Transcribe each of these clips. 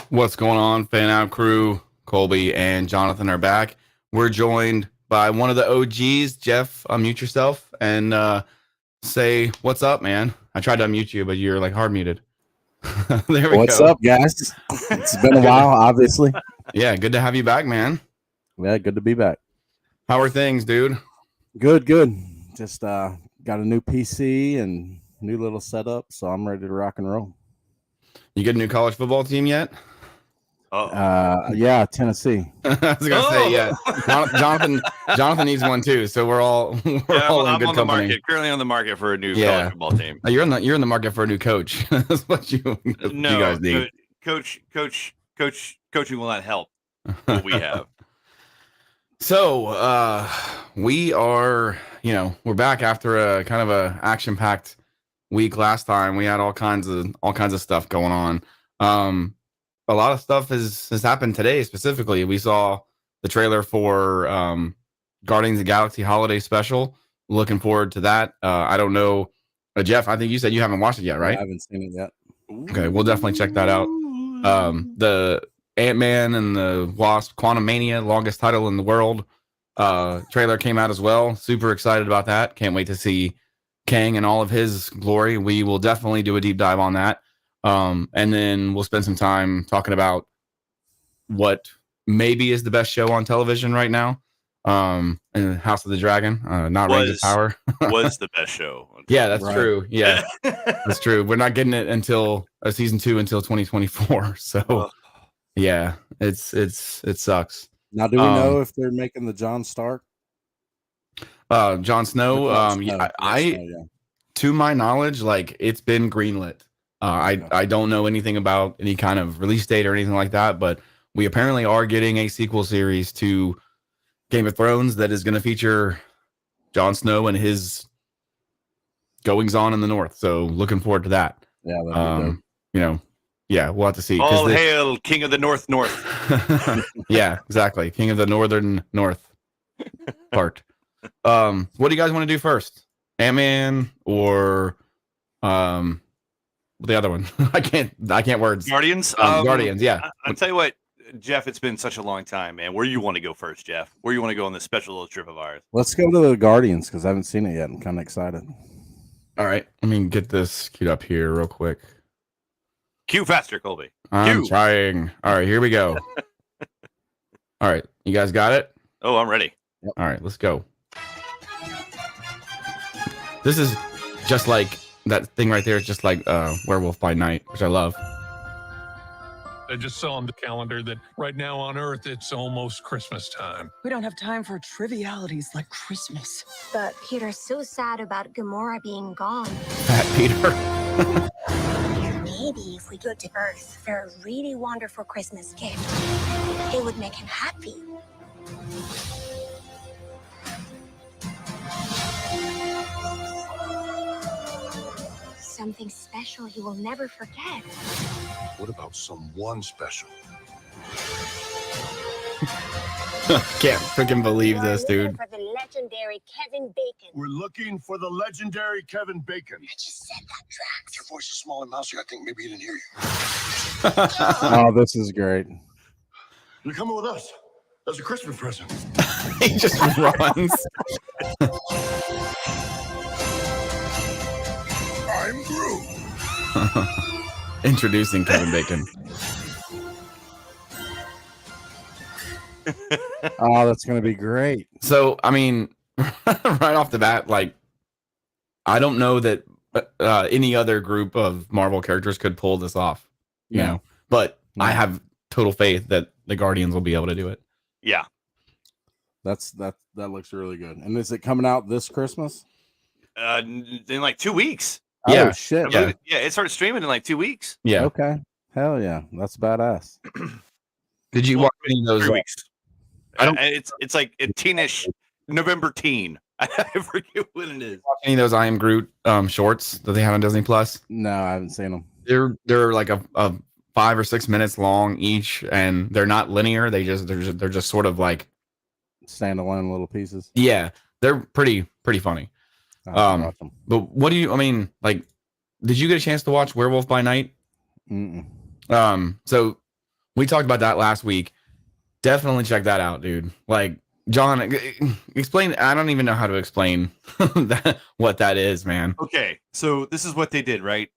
What's going on, Fanout Crew? Colby and Jonathon are back. We're joined by one of the OGs. Jeff, unmute yourself and say what's up, man. I tried to unmute you, but you're like hard muted. There we go. What's up, guys? It's been a while, obviously. Yeah, good to have you back, man. Yeah, good to be back. How are things, dude? Good. Just got a new PC and new little setup, so I'm ready to rock and roll. You get a new college football team yet? Yeah, Tennessee. I was gonna say, yeah. Jonathon needs one too, so we're all all in good on company. The market, currently on the market for a new college football team. You're in the market for a new coach. That's what you guys need. Coaching will not help what we have. So we are, we're back after a kind of a action-packed week last time. We had all kinds of stuff going on. A lot of stuff has happened today. Specifically, we saw the trailer for Guardians of the Galaxy Holiday Special. Looking forward to that. I don't know, Jeff. I think you said you haven't watched it yet, right? I haven't seen it yet. Okay, we'll definitely check that out. The Ant-Man and the Wasp Quantumania, longest title in the world, trailer came out as well. Super excited about that. Can't wait to see Kang in all of his glory. We will definitely do a deep dive on that. And then we'll spend some time talking about what maybe is the best show on television right now. In House of the Dragon, not Rings of Power. Was the best show. Yeah, that's true. Yeah, that's true. We're not getting it until season 2 until 2024. So yeah, it sucks. Now, do we know if they're making the Jon Stark? Jon Snow. To my knowledge, like it's been greenlit. I don't know anything about any kind of release date or anything like that, but we apparently are getting a sequel series to Game of Thrones that is going to feature Jon Snow and his goings on in the North. So looking forward to that. Yeah, that'd be dope. Yeah, we'll have to see. All hail King of the North. Yeah, exactly. King of the Northern North part. What do you guys want to do first? Ant-Man or the other one? I can't words. Guardians. Guardians. Yeah. I'll tell you what, Jeff. It's been such a long time, man. Where you want to go first, Jeff? Where you want to go on this special little trip of ours? Let's go to the Guardians because I haven't seen it yet. I'm kind of excited. All right, let me get this queued up here real quick. Cue faster, Colby. I'm trying. All right, here we go. All right, you guys got it? Oh, I'm ready. Yep. All right, let's go. This is just like that thing right there is just like Werewolf by Night, which I love. I just saw on the calendar that right now on Earth, it's almost Christmas time. We don't have time for trivialities like Christmas. But Peter's so sad about Gamora being gone. Fat Peter. Maybe if we go to Earth for a really wonderful Christmas gift, it would make him happy. Something special he will never forget. What about someone special? Can't freaking believe this, dude. For the legendary Kevin Bacon. We're looking for the legendary Kevin Bacon. I just said that, Drax. Your voice is small and mousy. I think maybe he didn't hear you. Oh, this is great. You're coming with us as a Christmas present. He just runs. I'm Groot. Introducing Kevin Bacon. Oh, that's gonna be great. So, I mean, right off the bat, like, I don't know that any other group of Marvel characters could pull this off, you know, but I have total faith that the Guardians will be able to do it. Yeah. That looks really good. And is it coming out this Christmas? In like 2 weeks. Yeah. Oh, shit. Yeah. Yeah, it started streaming in like 2 weeks. Yeah. Okay. Hell yeah. That's badass. Did you watch any of those? 3 weeks. I don't- It's like a teenish November teen. I forget what it is. Watch any of those I Am Groot shorts that they have on Disney Plus? No, I haven't seen them. They're like a 5 or 6 minutes long each, and they're not linear. They're just sort of like Standalone little pieces. yeah, they're pretty funny. I'll watch 'em. But what do you? I mean, like, did you get a chance to watch Werewolf by Night? Mm-mm. So we talked about that last week. Definitely check that out, dude. Like, John, explain. I don't even know how to explain what that is, man. Okay, so this is what they did, right?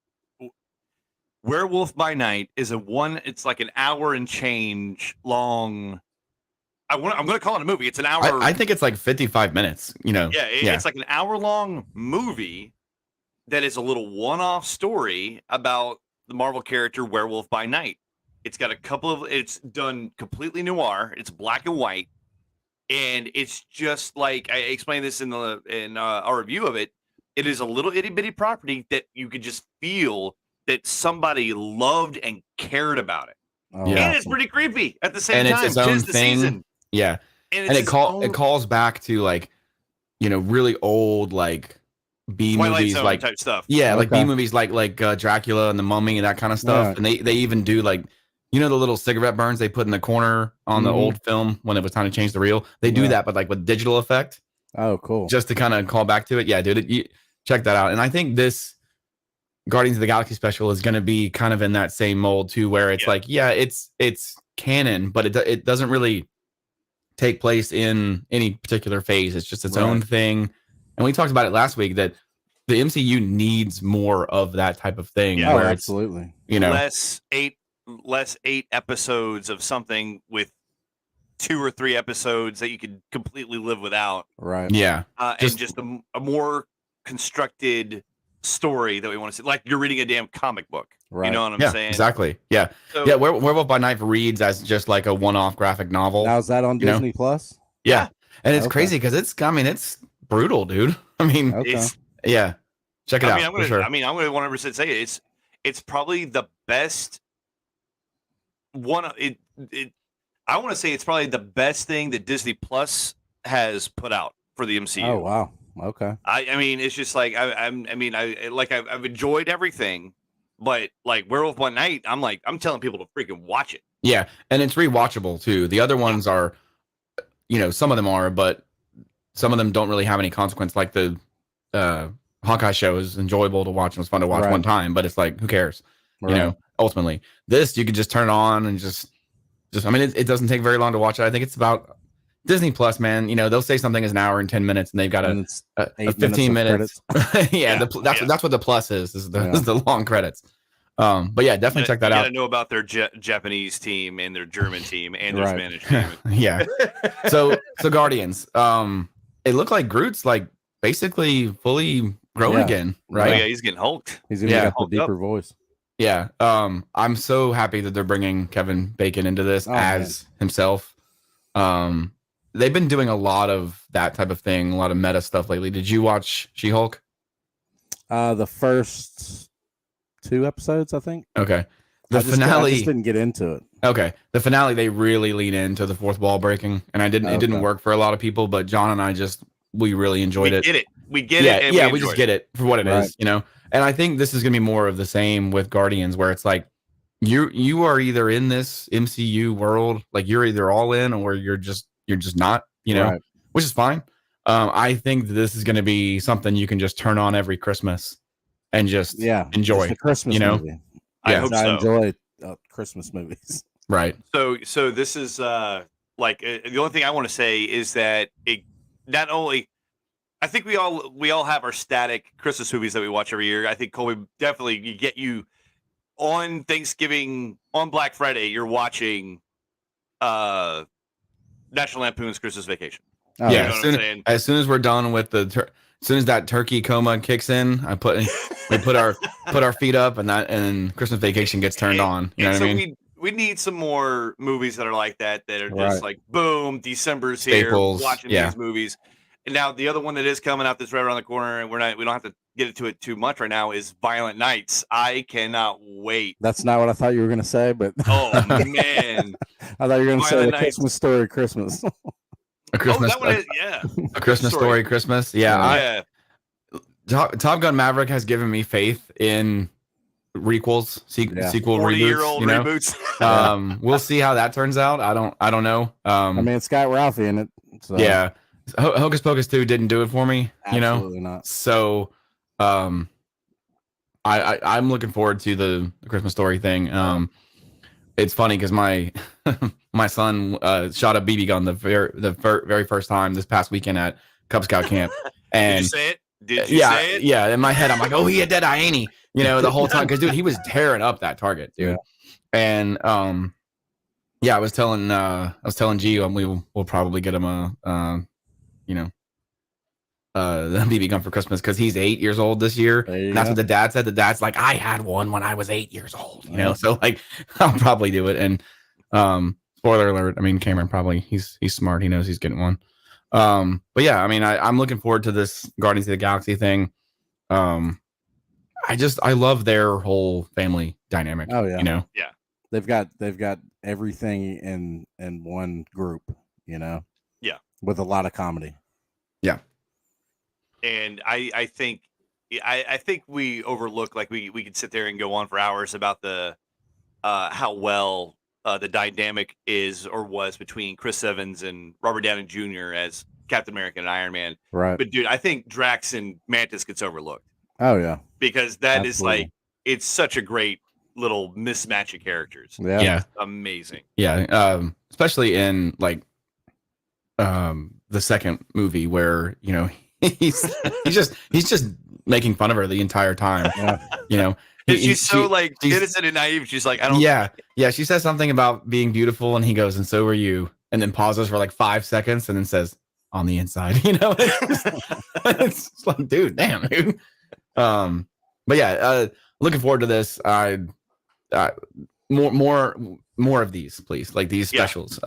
Werewolf by Night is it's like an hour and change long. I'm going to call it a movie. It's an hour. I think it's like 55 minutes, you know. Yeah, it's like an hour-long movie that is a little one-off story about the Marvel character Werewolf by Night. It's got it's done completely noir. It's black and white, and it's just like I explained this in our review of it. It is a little itty-bitty property that you could just feel that somebody loved and cared about it. Oh, Yeah. And it's pretty creepy at the same And time. it's its own Tis the thing. season. Yeah. And And it's it calls back to, like, you know, really old, like, B Twilight movies, Zone like type stuff. yeah, like Okay. B movies, like Dracula and the Mummy and that kind of stuff. Yeah. And they even do, like, you know, the little cigarette burns they put in the corner on the Mhm. old film when it was time to change the reel. They do Yeah. that, but like with digital effect, Oh, cool. just to kind of call back to it. Yeah, dude, check that out. And I think this Guardians of the Galaxy special is going to be kind of in that same mold too, where it's like, yeah, it's canon, but it doesn't really take place in any particular phase. It's just its own thing. And we talked about it last week that the MCU needs more of that type of thing. Yeah. Oh, where it's, absolutely. you know, less eight episodes of something with 2 or 3 episodes that you could completely live without, Right. yeah, and just a more constructed story that we want to see. Like you're reading a damn comic book. Right. You know what I'm yeah, saying? exactly. Yeah. So, Yeah, Werewolf by Night reads as just like a one-off graphic novel. Now is that on You know? Disney Plus? Yeah. And it's Okay. crazy because it's brutal, dude. I mean, Okay. it's. yeah. Check it out. I'm gonna. for sure. I'm gonna 100% say it. It's probably the best one. I want to say it's probably the best thing that Disney Plus has put out for the MCU. Oh, wow. Okay. I mean, it's just like I've enjoyed everything, but like Werewolf by Night, I'm telling people to freaking watch it. Yeah, and it's rewatchable too. The other ones are, you know, some of them are, but some of them don't really have any consequence. Like the Hawkeye show is enjoyable to watch and was fun to watch Right. one time, but it's like, who cares? Right. You know, ultimately, this you could just turn it on and just. I mean, it doesn't take very long to watch it. I think it's about Disney Plus, man. You know, they'll say something is an hour and 10 minutes, and they've got And a it's 15 minutes. Yeah, That's what the plus is the long credits. But yeah, definitely check that you out. gotta know about their Japanese team and their German team and their Right. Spanish team. Yeah. So Guardians. It looked like Groot's like basically fully grown Yeah. again, Oh, right? yeah, he's getting hulked. He's even Yeah. got the Hulked up. deeper voice. Yeah. I'm so happy that they're bringing Kevin Bacon into this Oh, as himself. They've been doing a lot of that type of thing, a lot of meta stuff lately. Did you watch She-Hulk? The first 2 episodes, I think. Okay. I The just finale. didn't get into it. Okay. The finale, they really lean into the fourth wall breaking, and it didn't Okay. work for a lot of people, but John and I we really enjoyed it. Get it. We get Yeah, it. And yeah, we we just enjoyed get it for what it is, Right. you know. And I think this is gonna be more of the same with Guardians, where it's like you are either in this MCU world, like you're either all in or you're just not, you know, Right. which is fine. I think that this is gonna be something you can just turn on every Christmas and just enjoy. It's a Christmas you know? movie. I Yeah. hope I so. enjoy Christmas movies. Right. So this is the only thing I want to say is that it not only I think we all have our static Christmas movies that we watch every year. I think Colby definitely get you on Thanksgiving, on Black Friday, you're watching National Lampoon's Christmas Vacation. Oh, yeah. know what I'm saying? As soon as we're done with as soon as that turkey coma kicks in, we put our feet up and Christmas Vacation gets turned on. You know what I mean? We need some more movies that are like that are just Right. like boom, December's Staples, here, watching yeah. these movies. And now the other one that is coming out that's right around the corner, and we don't have to get into it too much right now, is Violent Nights. I cannot wait. That's not what I thought you were going to say, but Oh man, I thought you were going to say Violent the Nights. Christmas Story Christmas. A Christmas, that one is, yeah, a Christmas story, Christmas. Yeah. yeah. Top Gun Maverick has given me faith in requels, sequel 40-year-old reboots. reboots. We'll see how that turns out. I don't know. I mean, it's got Ralphie in it. So Yeah, Hocus Pocus 2 didn't do it for me. absolutely not. So, I'm looking forward to the Christmas Story thing. It's funny because my my son shot a BB gun the very first time this past weekend at Cub Scout camp. And Did you say it? Did you say it? Yeah. In my head, I'm like, oh, he had dead eye, ain't he? You know, the whole time because dude, he was tearing up that target, dude. Yeah. And yeah, I was telling G, we'll probably get him the BB gun for Christmas because he's 8 years old this year. And that's what the dad said. The dad's like, I had one when I was 8 years old. You know, so like I'll probably do it. And spoiler alert, I mean Cameron probably he's smart. He knows he's getting one. But yeah, I mean I'm looking forward to this Guardians of the Galaxy thing. I love their whole family dynamic. Oh yeah. You know? Yeah. They've got everything in one group, you know. Yeah. With a lot of comedy. Yeah. And I think we overlook, like we could sit there and go on for hours about the how well the dynamic is or was between Chris Evans and Robert Downey Jr. as Captain America and Iron Man. Right. But dude, I think Drax and Mantis gets overlooked Oh yeah. because that is Absolutely. like it's such a great little mismatch of characters. Yeah. Yeah. It's amazing. Yeah. Especially in like the second movie where, you know, he's just making fun of her the entire time. Yeah. You know. She's so like she's- innocent and naive. She's like, I don't Yeah. She says something about being beautiful, and he goes, "And so are you," and then pauses for like 5 seconds, and then says, "On the inside," you know. It's just like, dude, damn, dude. But yeah, looking forward to this. More of these, please. Like these Yeah. specials.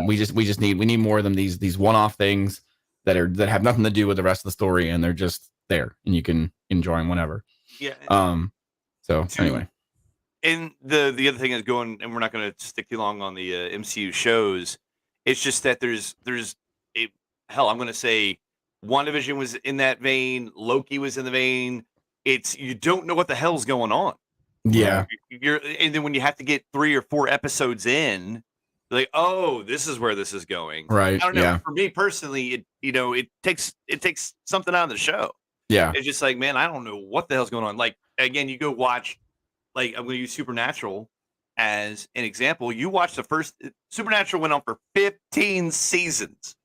We just need more of them. These one-off things that have nothing to do with the rest of the story, and they're just there, and you can enjoy them whenever. Yeah. So anyway, And the other thing is going, and we're not going to stick too long on the MCU shows. It's just that there's I'm going to say WandaVision was in that vein. Loki was in the vein. It's you don't know what the hell's going on. yeah, And then when you have to get 3 or 4 episodes in, you're like, oh, this is where this is going. right, I don't know. yeah, For me personally, it takes something out of the show. yeah, It's just like, man, I don't know what the hell's going on. Like, again, you go watch, like, I'm going to use Supernatural as an example. You watch the first, Supernatural went on for 15 seasons.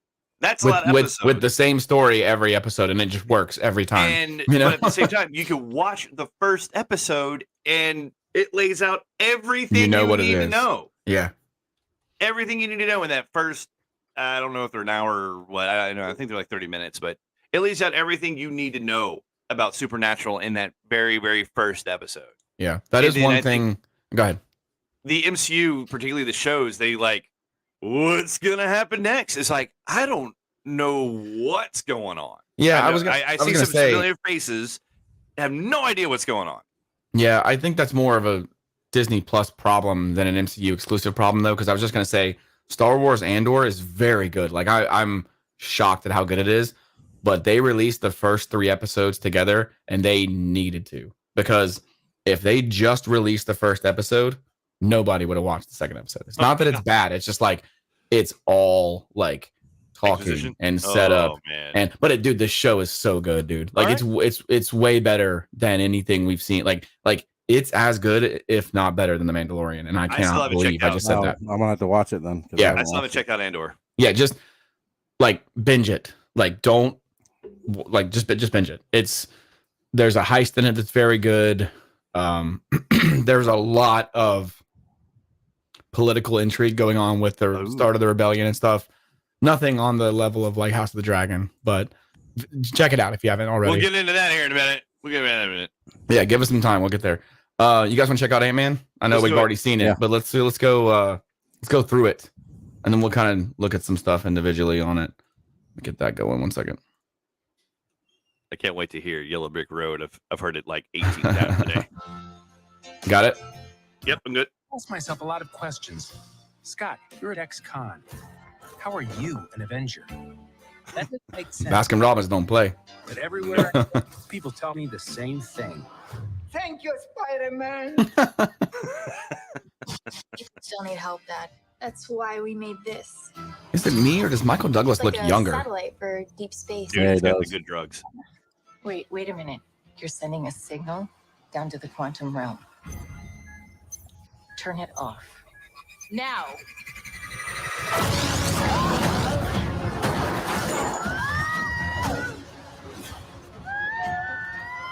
That's a lot of episodes. with the same story every episode, and it just works every time. And you know? but at the same time, you can watch the first episode and it lays out everything You know what it need to is. know. Yeah, Everything you need to know in that first, I don't know if they're an hour or what. I don't know. I think they're like 30 minutes, but it lays out everything you need to know about Supernatural in that very, very first episode. Yeah, that And is then one I thing. Go ahead. The MCU, particularly the shows, they like, what's gonna happen next? It's like, I don't know what's going on. Yeah, I was gonna, I see some familiar faces, have no idea what's going on. Yeah, I think that's more of a Disney Plus problem than an MCU exclusive problem, though, because I was just gonna say Star Wars Andor is very good. Like I'm shocked at how good it is, but they released the first 3 episodes together, and they needed to, because if they just released the first episode, nobody would have watched the second episode. It's not that it's bad; it's just like it's all like talking Exposition? and set up. Man. But dude, this show is so good, dude. Like it's way better than anything we've seen. Like it's as good, if not better, than The Mandalorian. And I still cannot haven't believe checked I out. just said that. I'm gonna have to watch it then. Yeah. I still haven't checked out Andor. Yeah, just like binge it. Like don't like just binge it. There's a heist in it that's very good. There's a lot of political intrigue going on with the start of the rebellion and stuff. Nothing on the level of like House of the Dragon, but check it out if you haven't already. We'll get into that here in a minute. Yeah, give us some time. We'll get there. You guys want to check out Ant-Man? I know we've already seen it, but let's go through it, and then we'll kind of look at some stuff individually on it. Get that going. 1 second. I can't wait to hear Yellow Brick Road. I've heard it like 18 times today. Got it? Yep, I'm good. I ask myself a lot of questions. Scott, you're at ex-con. How are you an Avenger? That doesn't make sense. Baskin Robbins don't play. But everywhere I go, people tell me the same thing. Thank you, Spider-Man. You still need help, Dad. That's why we made this. Is it me or does Michael Douglas look a younger? Satellite for deep space. Dude, he's got the good drugs. Wait a minute. You're sending a signal down to the quantum realm. Turn it off. Now!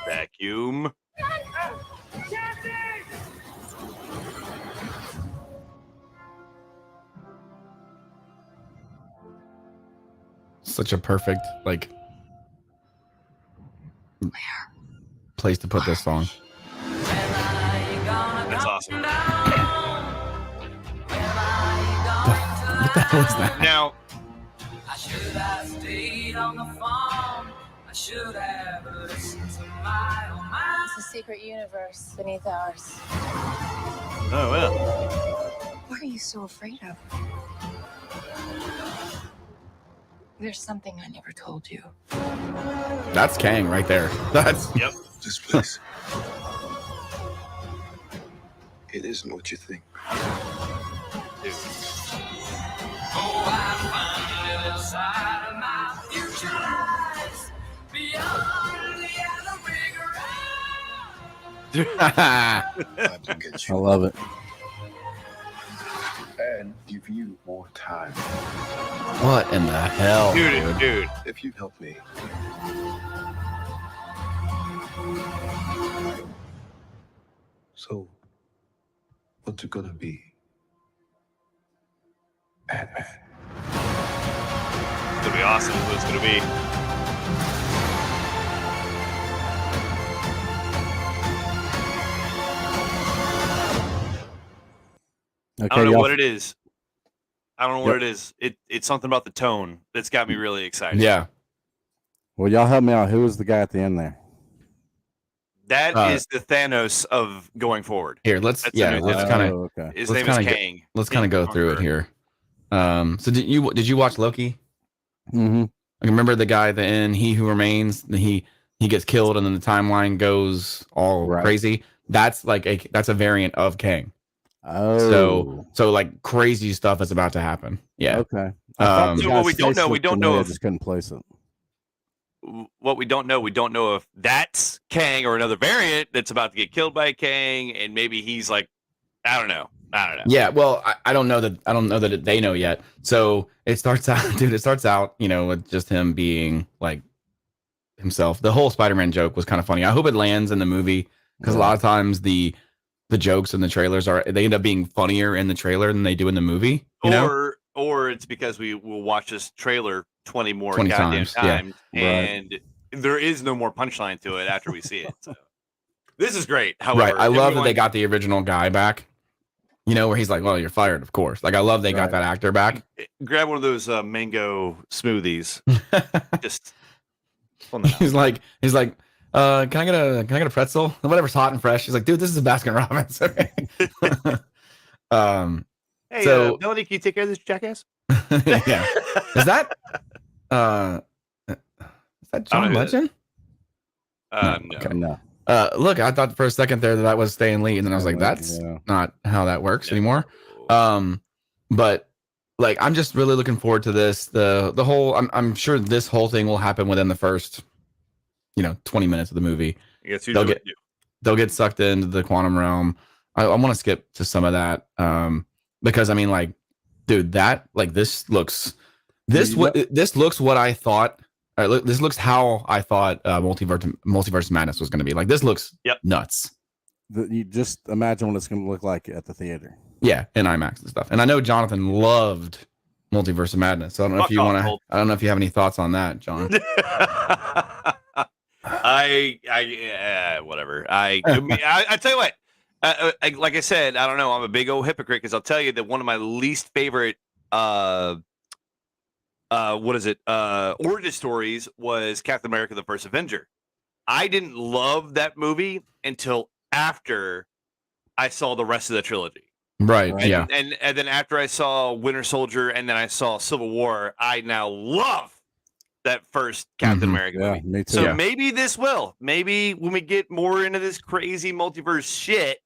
Vacuum. Such a perfect place to put this song. That's awesome. What the hell is that? Now, I should have stayed on the phone. I should have listened to my own mind. It's a secret universe beneath ours. oh well. What are you so afraid of? There's something I never told you. That's Kang right there. That's Yep. This place. It isn't what you think. Dude. Oh, I find a little side of my future lies beyond the other bigger I will get I you love it. and give you more time. what in the hell, Dude. If you help me. So, what's it gonna be? Ant-Man. It's gonna be awesome. What it's gonna be. Okay, I don't know y'all- what it is. I don't know what it is. It's something about the tone that's got me really excited. Yeah. Well, y'all help me out. Who was the guy at the end there? That is the Thanos of going forward. Here, let's That's yeah, amazing. let's kind of Oh, okay. His let's name is kinda Kang. let's kind of go through it here. So did you watch Loki? Mm-hmm. Like, remember the guy at the end, He Who Remains, he gets killed and then the timeline goes all Right. crazy. That's that's a variant of Kang. Oh, So like crazy stuff is about to happen. Yeah. okay. I thought the So guy what we don't know, we spaceship don't to know me, I if- just couldn't place it. What we don't know if that's Kang or another variant that's about to get killed by Kang, and maybe he's like, I don't know. Yeah, well, I don't know that they know yet. So it starts out, dude. It starts out, with just him being like himself. The whole Spider-Man joke was kind of funny. I hope it lands in the movie because a lot of times the jokes in the trailers they end up being funnier in the trailer than they do in the movie. Or it's because we will watch this trailer 20 more 20 goddamn times, yeah. times, and there is no more punchline to it after we see it. So. This is great. However, Right. I love that they got the original guy back. You know, where he's like, "Well, you're fired, of course." Like, I love they got that actor back. Grab one of those mango smoothies. Just. He's like, can I get a pretzel? Whatever's hot and fresh. He's like, dude, this is a Baskin Robbins. Hey, so Melody, can you take care of this jackass? yeah, is that John Legend? No. Okay, no. Look, I thought for a second there that was Stan Lee, and then I was like, that's not how that works anymore. But like, I'm just really looking forward to this. The whole, I'm sure this whole thing will happen within the first, 20 minutes of the movie. Yes, they'll get sucked into the quantum realm. I want to skip to some of that because I mean, like, dude, this looks what I thought. This looks how I thought Multiverse Madness was going to be. Like, this looks nuts. You just imagine what it's going to look like at the theater. Yeah, in IMAX and stuff. And I know Jonathan loved Multiverse of Madness. So I don't know if you want to. I don't know if you have any thoughts on that, John. Whatever. I tell you what. Like I said, I don't know. I'm a big old hypocrite because I'll tell you that one of my least favorite origin stories was Captain America: The First Avenger. I didn't love that movie until after I saw the rest of the trilogy. Right. Yeah. And then after I saw Winter Soldier and then I saw Civil War, I now love that first Captain America movie. Me too. So maybe this will. Maybe when we get more into this crazy multiverse shit,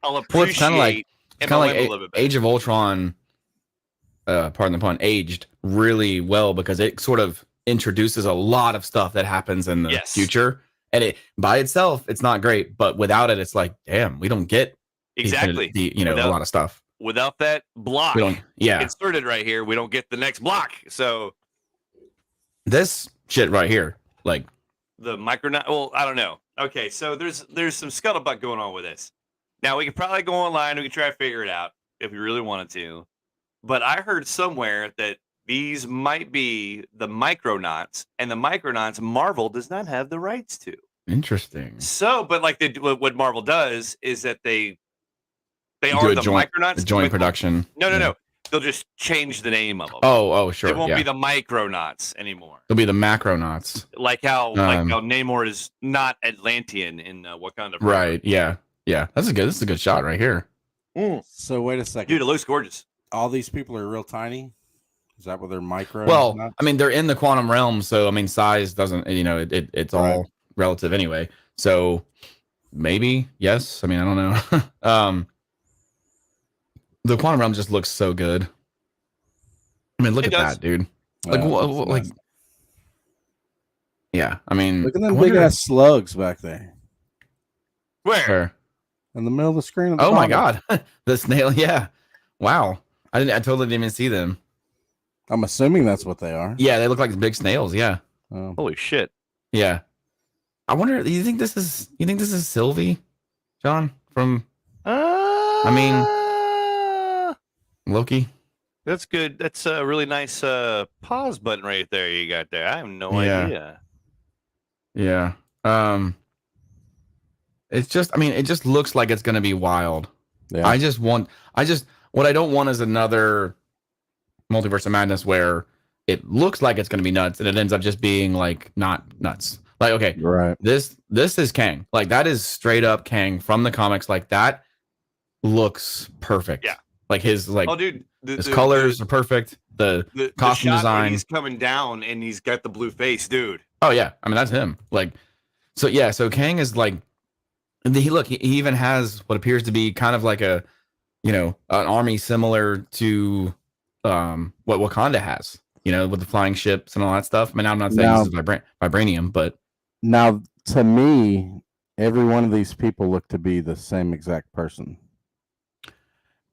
I'll appreciate it's kind of like a little bit better. Age of Ultron. Pardon the pun, aged really well because it sort of introduces a lot of stuff that happens in the future, and it by itself it's not great, but without it, it's like, damn, we don't get exactly a lot of stuff without that block. We don't, inserted right here. We don't get the next block. So this shit right here, like the Micronaut. Well, I don't know. Okay, so there's some scuttlebutt going on with this. Now we could probably go online. We can try to figure it out if we really wanted to. But I heard somewhere that these might be the Micronauts, and the Micronauts Marvel does not have the rights to. Interesting. So, but like what Marvel does is that they are the Micronauts. The joint production. No. They'll just change the name of them. Oh, sure. It won't be the Micronauts anymore. They'll be the Macronauts. Like how Namor is not Atlantean in Wakanda. Right. Yeah. This is a good shot right here. So wait a second, dude. It looks gorgeous. All these people are real tiny. Is that what they're micro? Well, I mean, they're in the quantum realm, so I mean, size doesn't. It's all relative anyway. So maybe yes. I mean, I don't know. The quantum realm just looks so good. I mean, look at that, dude. Like, yeah. I mean, look at them big ass slugs back there. Where? In the middle of the screen. Oh my god, the snail. Yeah. Wow. I totally didn't even see them. I'm assuming that's what they are. Yeah, they look like big snails. Yeah. Holy shit. Yeah. I wonder. You think this is Sylvie, John, from? Loki. That's good. That's a really nice pause button right there. You got there. I have no idea. Yeah. It's just. I mean, it just looks like it's gonna be wild. Yeah. What I don't want is another Multiverse of Madness where it looks like it's going to be nuts and it ends up just being like not nuts. Like, okay, right. This is Kang. Like, that is straight up Kang from the comics. Like, that looks perfect. Yeah. Like his dude, his colors are perfect. The costume design. He's coming down and he's got the blue face, dude. Oh yeah, I mean that's him. Like, so yeah, so Kang is like, he even has what appears to be kind of like a, an army similar to what Wakanda has, with the flying ships and all that stuff. I mean, I'm not saying this is vibranium, but now to me, every one of these people look to be the same exact person.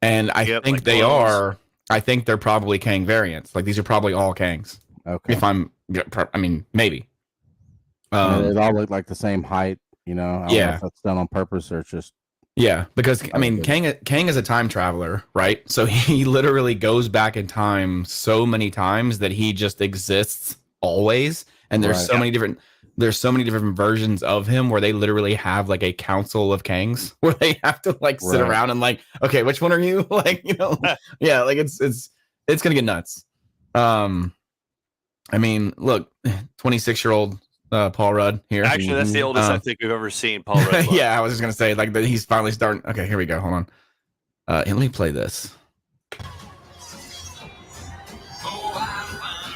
And I think like they are. I think they're probably Kang variants. Like, these are probably all Kangs. Okay. Maybe. They all look like the same height. I don't know if that's done on purpose or it's just. Yeah, because Kang is a time traveler, right? So he literally goes back in time so many times that he just exists always. And there's so many different. there's so many different versions of him where they literally have like a council of Kangs where they have to like sit Right. around and like, okay, which one are you? Like, yeah, like it's gonna get nuts. I mean, look, 26-year-old Paul Rudd here. Actually, that's the oldest I think we've ever seen Paul Rudd. Yeah, I was just gonna say like that he's finally starting. Okay, here we go. Hold on. Let me play this.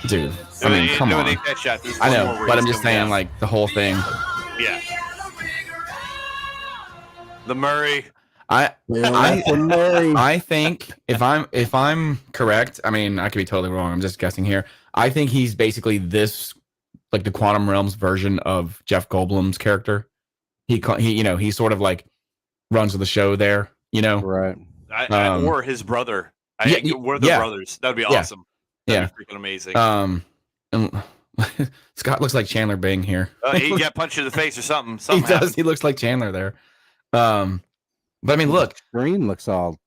Dude, I mean, come on. I know, but I'm just saying, like, the whole thing. Yeah. The Murray. I think if I'm correct, I mean, I could be totally wrong. I'm just guessing here. I think he's basically this, like the Quantum Realms version of Jeff Goldblum's character. He he sort of like runs the show there, Right. Or his brother. We're the brothers. That'd be awesome. That'd be freaking amazing. And Scott looks like Chandler Bing here. He got punched in the face or something. He does. Happened. He looks like Chandler there. But I mean, look, the screen looks all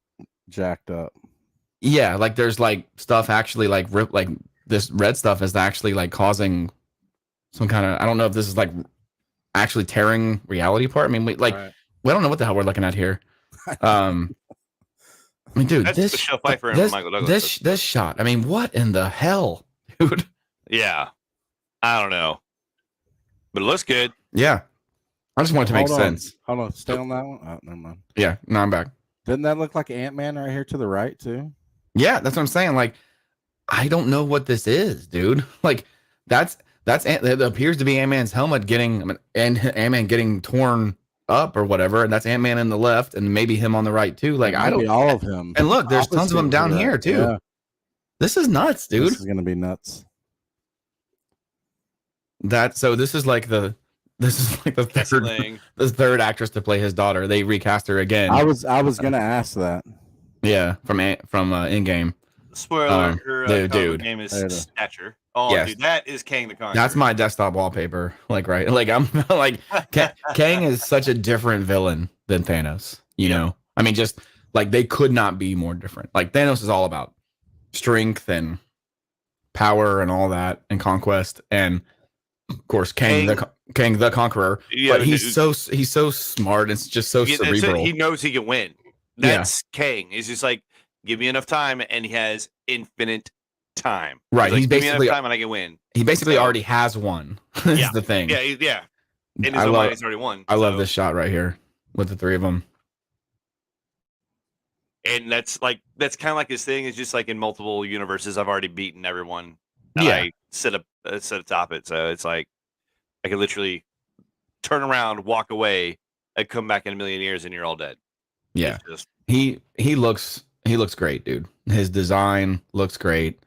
jacked up. Yeah, like there's like stuff actually like this red stuff is actually like causing some kind of, I don't know if this is like actually tearing reality apart. I mean, we don't know what the hell we're looking at here. I mean, dude, that's this Michelle Pfeiffer and Michael Douglas. This shot. I mean, what in the hell, dude? Yeah, I don't know, but it looks good. Yeah, I just want it to make sense. Hold on, stay on that one. Oh, never mind. Yeah, no, I'm back. Didn't that look like Ant-Man right here to the right too? Yeah, that's what I'm saying. Like, I don't know what this is, dude. Like, it appears to be Ant-Man's helmet and Ant-Man getting torn up or whatever, and that's Ant-Man in the left, and maybe him on the right too. Like, I don't all of him. And look, there's tons of them down here too. Yeah. This is nuts, dude. This is gonna be nuts. This is like the third actress to play his daughter. They recast her again. I was gonna ask that. Yeah, from Endgame. Spoiler: her dude, name is Stature. Oh, yes. Dude, that is Kang the Conqueror. That's my desktop wallpaper. Like, right? Like, I'm like, Kang is such a different villain than Thanos. You know, I mean, just like they could not be more different. Like Thanos is all about strength and power and all that and conquest, and of course Kang the Conqueror. Yeah, but he's so smart. It's just so cerebral. He knows he can win. That's Kang. He's just like, give me enough time, and he has infinite time. Right. He's like, basically give me enough time, and I can win. He basically already has won. Is the thing. Yeah. In his own mind, he's already won. I love this shot right here with the three of them. And that's kind of like his thing. Is just like in multiple universes, I've already beaten everyone. And I sit atop it, so it's like I could literally turn around, walk away, and come back in a million years, and you're all dead. Yeah, he looks great, dude. His design looks great.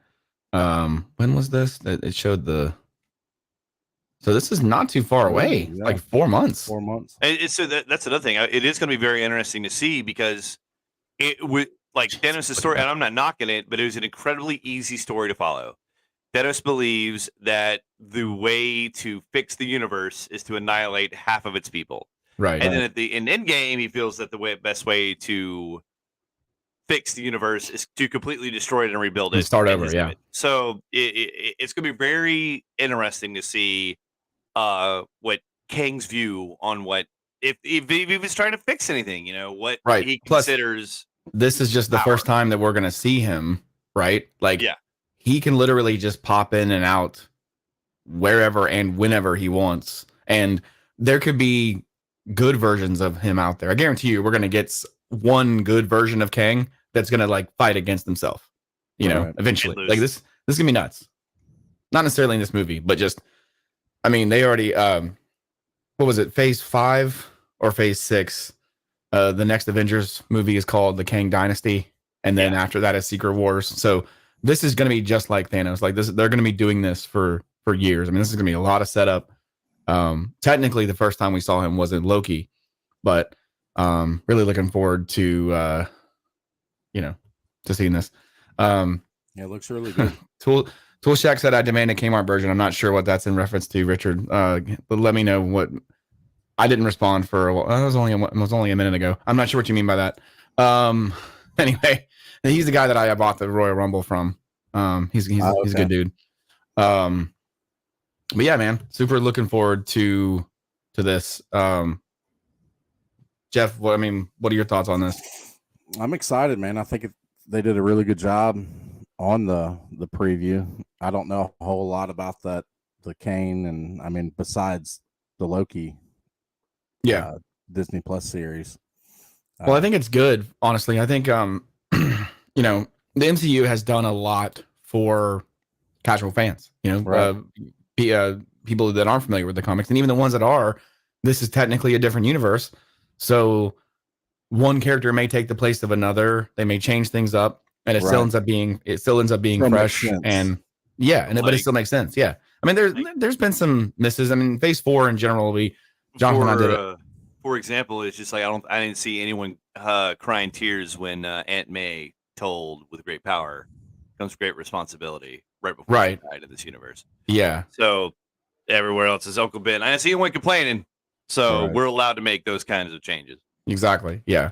When was this? It showed the. So this is not too far away, like 4 months. 4 months. So that's another thing. It is going to be very interesting to see because it would like Thanos' story, and I'm not knocking it, but it was an incredibly easy story to follow. Thanos believes that the way to fix the universe is to annihilate half of its people. Right. And then in Endgame, he feels that the best way to fix the universe is to completely destroy it and rebuild it. And start over, yeah. So it's going to be very interesting to see what Kang's view on what if he was trying to fix anything, what he considers. This is just the first time that we're going to see him, right? Like, he can literally just pop in and out wherever and whenever he wants. And there could be good versions of him out there. I guarantee you we're going to get one good version of Kang that's going to like fight against himself, eventually. Like this is going to be nuts. Not necessarily in this movie, but just, I mean, they already, what was it? Phase 5 or phase 6? The next Avengers movie is called The Kang Dynasty. And then after that is Secret Wars. So this is going to be just like Thanos. Like this, they're going to be doing this for years. I mean, this is going to be a lot of setup. Technically the first time we saw him was in Loki, but really looking forward to to seeing this. It looks really good. Tool Shack said I demand a Kmart version. I'm not sure what that's in reference to, Richard. But let me know what. I didn't respond for a while. It was only a minute ago. I'm not sure what you mean by that. Anyway, he's the guy that I bought the Royal Rumble from. He's a good dude. But yeah, man, super looking forward to this. Jeff, what are your thoughts on this? I'm excited, man. I think they did a really good job on the preview. I don't know a whole lot about the Kane, and besides the Loki, Disney Plus series. Well, I think it's good, honestly. I think you know, the MCU has done a lot for casual fans, Right. People that aren't familiar with the comics, and even the ones that are. This is technically a different universe, so one character may take the place of another. They may change things up, and it still ends up being Still fresh, makes sense. and but it still makes sense. Yeah, I mean, there's been some misses. I mean, Phase 4 in general, Jonathan and I did it. For example, it's just like I didn't see anyone crying tears when Aunt May told, "With great power comes great responsibility." Right before she died in this universe. Yeah. So everywhere else is Uncle Ben. I didn't see anyone complaining. So we're allowed to make those kinds of changes. Exactly. Yeah.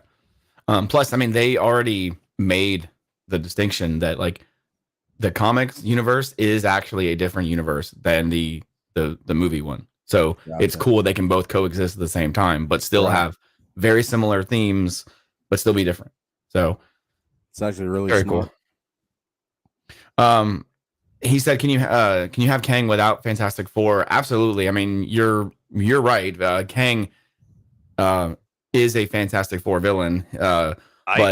Plus, I mean, they already made the distinction that like the comics universe is actually a different universe than the movie one. So it's cool they can both coexist at the same time, but still have very similar themes, but still be different. So it's actually really very smart. Cool. He said, "Can you have Kang without Fantastic Four?" Absolutely. I mean, you're right. Kang is a Fantastic Four villain. I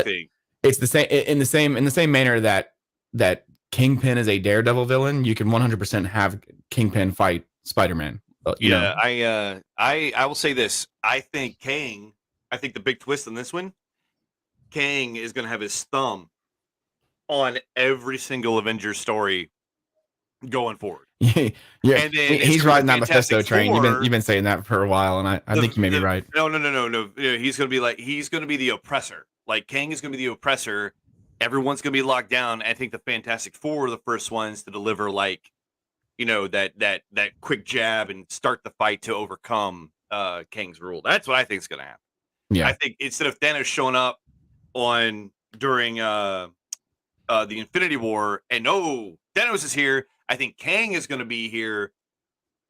think it's the same in the same manner that Kingpin is a Daredevil villain. You can 100% have Kingpin fight Spider-Man. I will say this. I think the big twist in this one, Kang is going to have his thumb on every single Avengers story going forward. Yeah, and then he's riding that Mephisto train. Four, You've been saying that for a while, and I think you may be right. No. He's going to be the oppressor. Like Kang is going to be the oppressor. Everyone's going to be locked down. I think the Fantastic Four are the first ones to deliver that quick jab and start the fight to overcome Kang's rule. That's what I think is going to happen. Yeah. I think instead of Thanos showing up during the Infinity War and Thanos is here, I think Kang is going to be here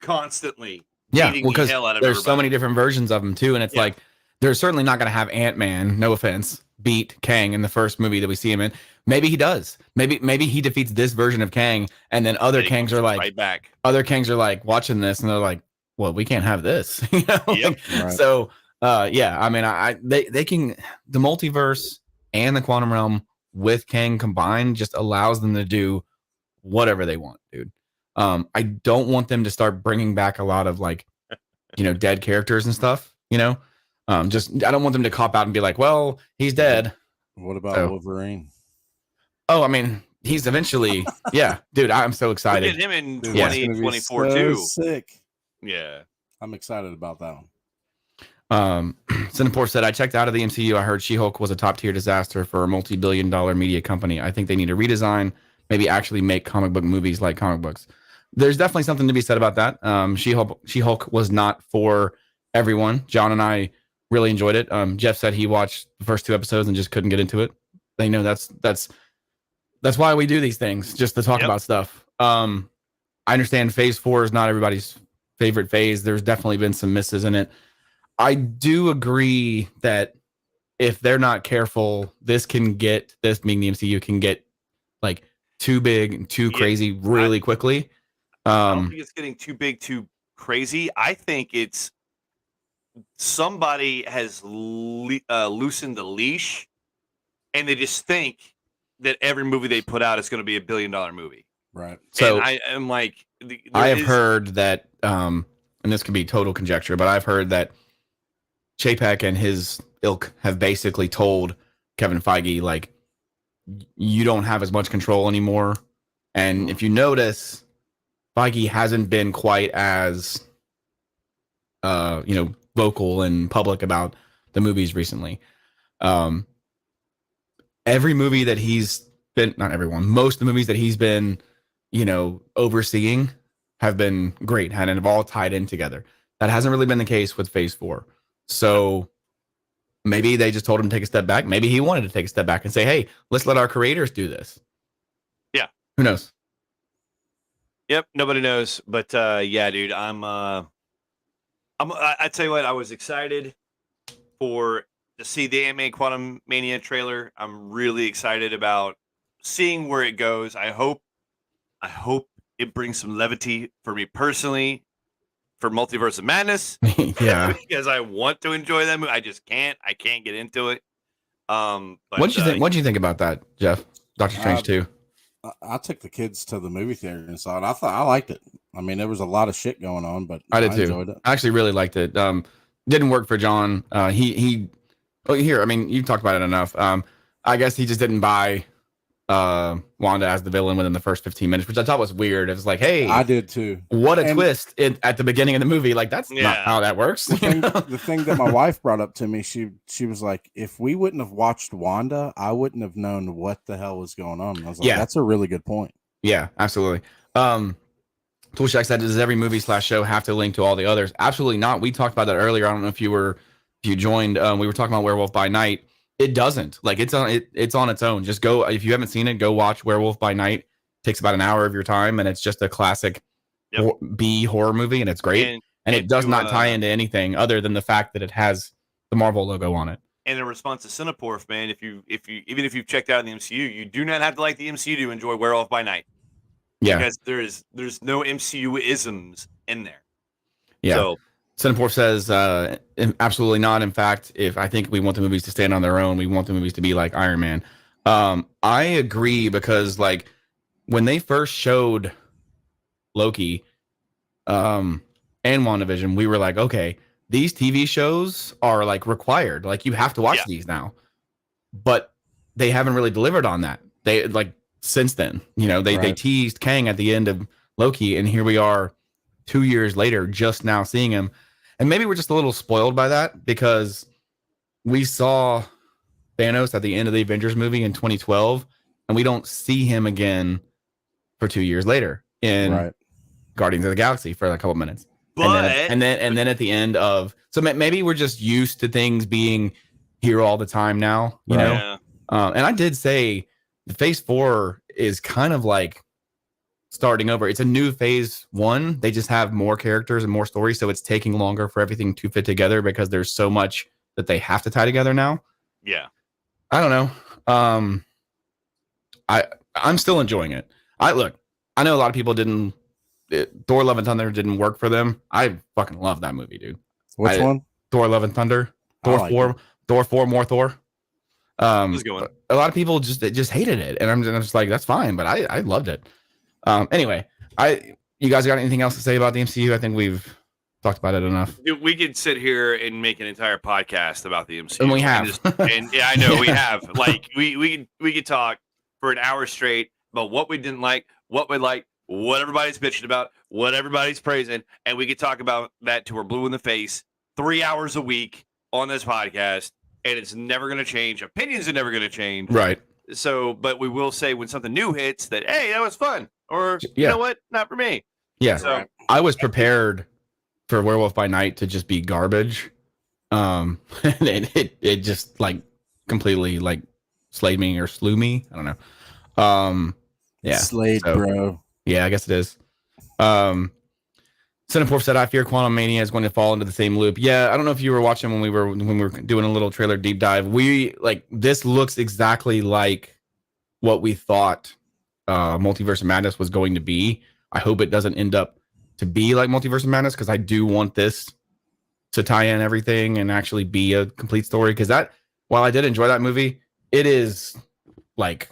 constantly. Yeah, because there's so many different versions of him too, and it's like they're certainly not going to have Ant-Man, no offense, beat Kang in the first movie that we see him in. Maybe he does. Maybe he defeats this version of Kang, and then other Kangs are like, other Kangs are like watching this, and they're like, well, we can't have this. So, I mean, they can, the multiverse and the quantum realm with Kang combined just allows them to do whatever they want, dude. I don't want them to start bringing back a lot of dead characters and stuff. I don't want them to cop out and be like, well, he's dead. What about Wolverine? Oh, I mean, he's eventually, dude, I'm so excited. We'll get him in 2024 too. Sick. Yeah. I'm excited about that one. Cineport said, I checked out of the MCU. I heard She-Hulk was a top-tier disaster for a multi-billion-dollar media company. I think they need a redesign, maybe actually make comic book movies like comic books. There's definitely something to be said about that. She-Hulk was not for everyone. John and I really enjoyed it. Jeff said he watched the first 2 episodes and just couldn't get into it. They know that's why we do these things, just to talk about stuff. I understand Phase 4 is not everybody's favorite phase. There's definitely been some misses in it. I do agree that if they're not careful, this being the MCU can get like too big and too crazy really quickly. I don't think it's getting too big, too crazy. I think it's somebody has loosened the leash, and they just think that every movie they put out is going to be $1 billion movie. Right. So and I am like, I have heard that, and this could be total conjecture, but I've heard that Chapek and his ilk have basically told Kevin Feige, like, you don't have as much control anymore. And if you notice, Feige hasn't been quite as, vocal and public about the movies recently. Every movie that he's been, not everyone, most of the movies that he's been, overseeing have been great and have all tied in together. That hasn't really been the case with Phase 4. So maybe they just told him to take a step back. Maybe he wanted to take a step back and say, hey, let's let our creators do this. Yeah. Who knows? Yep, nobody knows. But yeah, dude, I tell you what, I was excited to see the Ant-Man Quantumania trailer. I'm really excited about seeing where it goes. I hope it brings some levity for me personally for Multiverse of Madness. Yeah. Because I want to enjoy that movie. I just can't. I can't get into it. But, What'd you think? What'd you think about that, Jeff? Doctor Strange 2. I took the kids to the movie theater and saw it. I liked it. I mean, there was a lot of shit going on, but I did too. enjoyed it. I actually really liked it. Didn't work for John. Here. I mean, you talked about it enough. I guess he just didn't buy Wanda as the villain within the first 15 minutes, which I thought was weird. It was like, hey, I did too. What a twist at the beginning of the movie. Like, that's not how that works. The thing that my wife brought up to me, she was like, if we wouldn't have watched Wanda, I wouldn't have known what the hell was going on. And I was like, that's a really good point. Yeah, absolutely. Toolshack said, does every movie / show have to link to all the others? Absolutely not. We talked about that earlier. I don't know if you joined. We were talking about Werewolf by Night. It doesn't. Like, it's on its own. Just go, if you haven't seen it, go watch Werewolf by Night. It takes about an hour of your time, and it's just a classic B horror movie, and it's great. And it does not tie into anything other than the fact that it has the Marvel logo on it. And in response to Cineporf, man, even if you've checked out the MCU, you do not have to like the MCU to enjoy Werewolf by Night. Yeah, because there's no MCU isms in there. Yeah. So, Cineporf says, absolutely not. In fact, if I think we want the movies to stand on their own, we want the movies to be like Iron Man. I agree, because like when they first showed Loki and WandaVision, we were like, okay, these TV shows are like required. Like, you have to watch these now. But they haven't really delivered on that. They like since then, they teased Kang at the end of Loki, and here we are 2 years later, just now seeing him. And maybe we're just a little spoiled by that, because we saw Thanos at the end of the Avengers movie in 2012, and we don't see him again for 2 years later in Guardians of the Galaxy for a couple minutes. But and then at the end of, so maybe we're just used to things being here all the time now, you know? Yeah. And I did say the Phase 4 is kind of like starting over. It's a new Phase 1. They just have more characters and more stories, so it's taking longer for everything to fit together because there's so much that they have to tie together now. Yeah. I don't know. I'm still enjoying it. I know a lot of people didn't. Thor: Love and Thunder didn't work for them. I fucking love that movie, dude. Which one? Thor: Love and Thunder. Thor 4, more Thor. A lot of people just hated it, and I'm just like, that's fine, but I loved it. Anyway, you guys got anything else to say about the MCU? I think we've talked about it enough. Dude, we could sit here and make an entire podcast about the MCU, and we have. And yeah, I know we have. Like we could talk for an hour straight about what we didn't like, what we liked, what everybody's bitching about, what everybody's praising, and we could talk about that till we're blue in the face 3 hours a week on this podcast, and it's never going to change. Opinions are never going to change. Right. So, but we will say when something new hits that, hey, that was fun, or you know what, not for me. Yeah. So I was prepared for Werewolf by Night to just be garbage. And it just like completely like slayed me or slew me. I don't know. Yeah. Slayed, bro. Yeah, I guess it is. Cineporf said, I fear Quantumania is going to fall into the same loop. Yeah, I don't know if you were watching when we were doing a little trailer deep dive. This looks exactly like what we thought Multiverse of Madness was going to be. I hope it doesn't end up to be like Multiverse of Madness, because I do want this to tie in everything and actually be a complete story. Because while I did enjoy that movie, it is like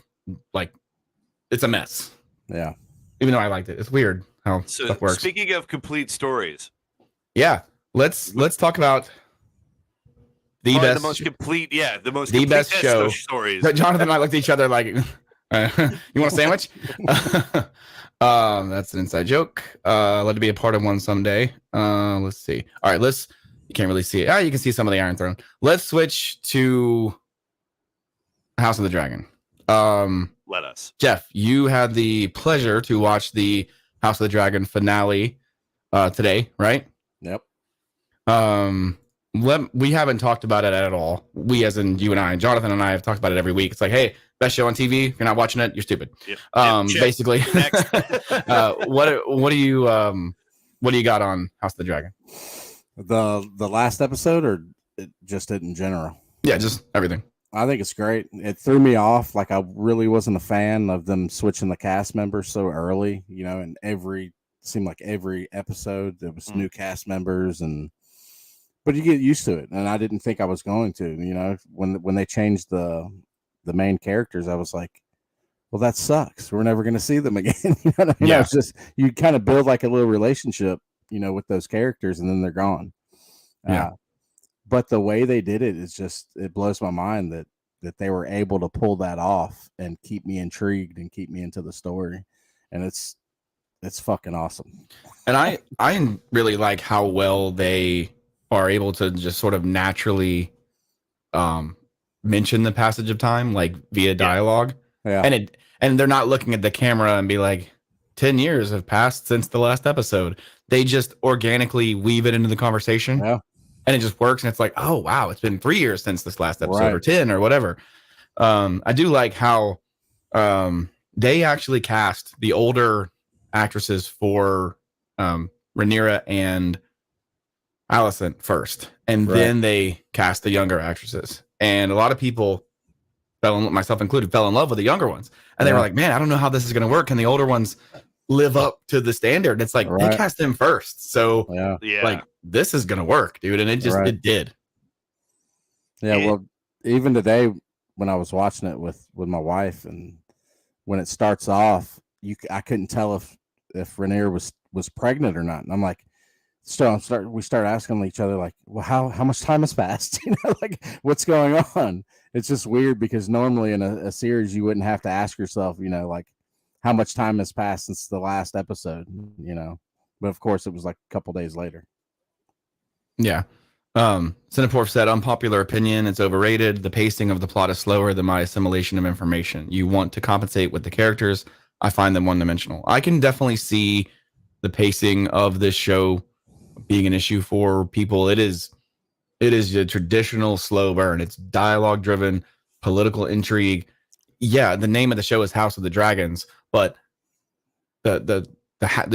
it's a mess. Yeah. Even though I liked it, it's weird how stuff works. Speaking of complete stories, yeah, let's talk about the most complete best show stories. Jonathan and I looked at each other like, you want a sandwich? That's an inside joke. Let it be a part of one someday. Let's see. All right, you can't really see it. You can see some of the Iron Throne. Let's switch to House of the Dragon. Let us. Jeff, you had the pleasure to watch the House of the Dragon finale today, right? Yep. What we haven't talked about it at all. We, as in you and I, and Jonathan and I, have talked about it every week. It's like, hey, best show on TV. If you're not watching it, you're stupid. Check. Basically. Next. What do you got on House of the Dragon? The last episode, or just it in general? Yeah, just everything. I think it's great. It threw me off. Like, I really wasn't a fan of them switching the cast members so early, and seemed like every episode there was new cast members, but you get used to it. And I didn't think I was going to, when they changed the main characters, I was like, well, that sucks. We're never going to see them again. You know what I mean? Yeah. It's just, you kind of build like a little relationship, with those characters, and then they're gone. Yeah. But the way they did it is just, it blows my mind that they were able to pull that off and keep me intrigued and keep me into the story. And it's fucking awesome. And I really like how well they are able to just sort of naturally mention the passage of time, like via dialogue. Yeah. And they're not looking at the camera and be like, 10 years have passed since the last episode. They just organically weave it into the conversation. Yeah. And it just works. And it's like, oh, wow, it's been 3 years since this last episode, Right. or 10 or whatever. I do like how they actually cast the older actresses for Rhaenyra and Alicent first. And then they cast the younger actresses. And a lot of people, myself included, fell in love with the younger ones. And they were like, man, I don't know how this is going to work. Can the older ones live up to the standard? It's like, they cast them first. So like, this is going to work, dude. And it just, it did. Yeah. Well, even today when I was watching it with my wife, and when it starts off, I couldn't tell if Rhaenyra was pregnant or not. And I'm like, we start asking each other, like, well, how much time has passed? Like, what's going on? It's just weird, because normally in a series you wouldn't have to ask yourself, like, how much time has passed since the last episode, but of course it was like a couple days later. Yeah. Cineporf said, unpopular opinion, it's overrated. The pacing of the plot is slower than my assimilation of information. You want to compensate with the characters. I find them one-dimensional. I can definitely see the pacing of this show being an issue for people. It is a traditional slow burn. It's dialogue driven, political intrigue. Yeah, the name of the show is House of the Dragons, but the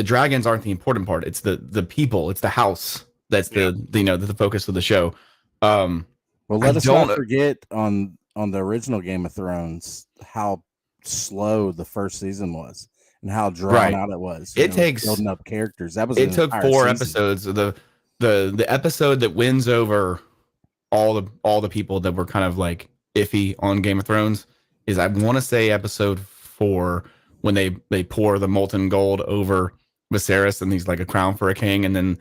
dragons aren't the important part. It's the people. It's the house that's the focus of the show. Well, let us not forget on the original Game of Thrones how slow the first season was and how drawn out it was. It takes building up characters. That was it took 4 episodes. The episode that wins over all the people that were kind of like iffy on Game of Thrones is, I want to say, episode 4, when they pour the molten gold over Viserys and he's like a crown for a king, and then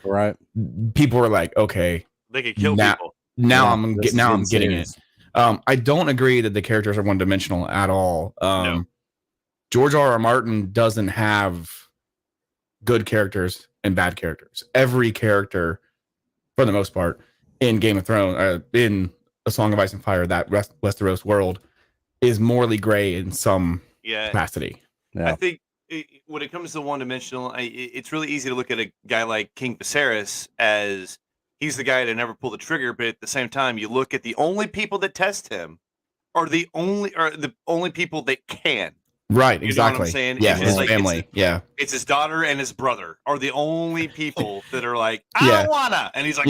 people were like, okay, they could kill people. Now I'm getting it. I don't agree that the characters are one-dimensional at all. No. George R.R. Martin doesn't have good characters and bad characters. Every character, for the most part, in Game of Thrones, in A Song of Ice and Fire, that Westeros world, is morally gray in some capacity. Yeah. I think when it comes to one-dimensional, it's really easy to look at a guy like King Viserys as he's the guy to never pull the trigger, but at the same time, you look at the only people that test him are the only people that can. Right, You exactly. know what I'm saying? Yeah, It's just his like, family. It's his daughter and his brother are the only people that are like, I don't wanna. And he's like,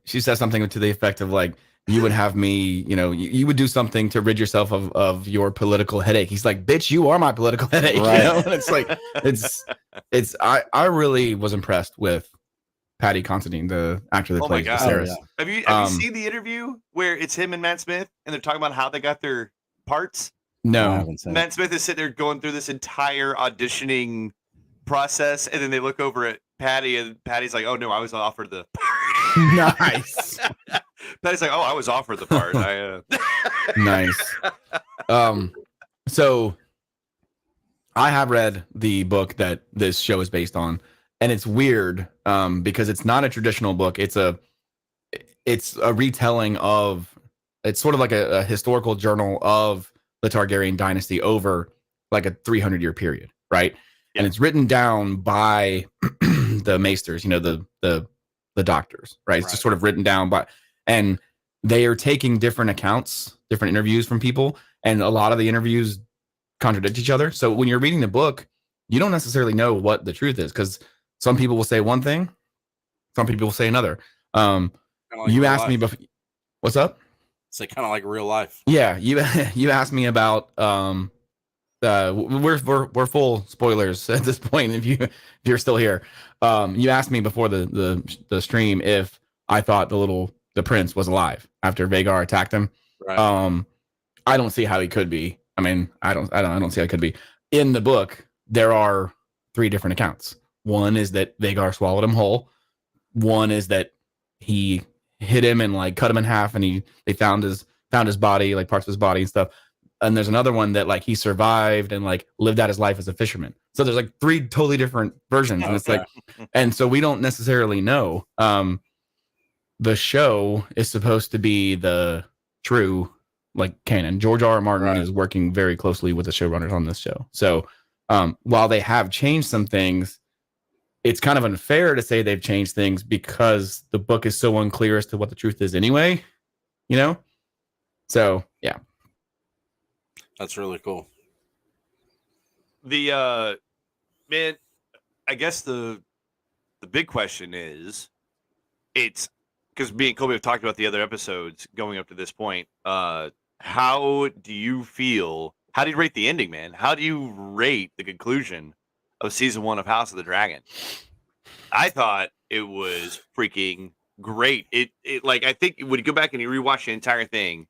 she says something to the effect of like, you would have me, you would do something to rid yourself of your political headache. He's like, bitch, you are my political headache. Right. And it's like, I really was impressed with Patty Considine, the actor that plays Viserys. Have you seen the interview where it's him and Matt Smith and they're talking about how they got their parts? No. Matt Smith is sitting there going through this entire auditioning process, and then they look over at Patty, and Patty's like, "Oh no, I was offered the part." Nice. Patty's like, "Oh, I was offered the part." Nice. So I have read the book that this show is based on, and it's weird because it's not a traditional book. It's a retelling of, it's sort of like a historical journal of the Targaryen dynasty over like a 300-year period, right? And it's written down by the maesters, the the doctors, right? It's just sort of written down and they are taking different accounts, different interviews from people, and a lot of the interviews contradict each other. So when you're reading the book, you don't necessarily know what the truth is, because some people will say one thing, some people will say another. You asked me before. What's up? It's like kind of like real life. Yeah, you asked me about we're full spoilers at this point if you're still here. You asked me before the stream if I thought the prince was alive after Vagar attacked him. Right. I don't see how he could be. I mean, I don't see how it could be. In the book, there are 3 different accounts. One is that Vagar swallowed him whole. One is that he hit him and like cut him in half, and they found his body, like parts of his body and stuff. And there's another one that like he survived and like lived out his life as a fisherman. So there's like 3 totally different versions, and it's like, and so we don't necessarily know. The show is supposed to be the true like canon. George R.R. Martin is working very closely with the showrunners on this show. So while they have changed some things, it's kind of unfair to say they've changed things because the book is so unclear as to what the truth is anyway, you know? So, yeah. That's really cool. The man, I guess the big question is, it's because me and Colby have talked about the other episodes going up to this point. How do you feel? How do you rate the ending, man? How do you rate the conclusion of season 1 of House of the Dragon? I thought it was freaking great. It like, I think when you go back and you rewatch the entire thing,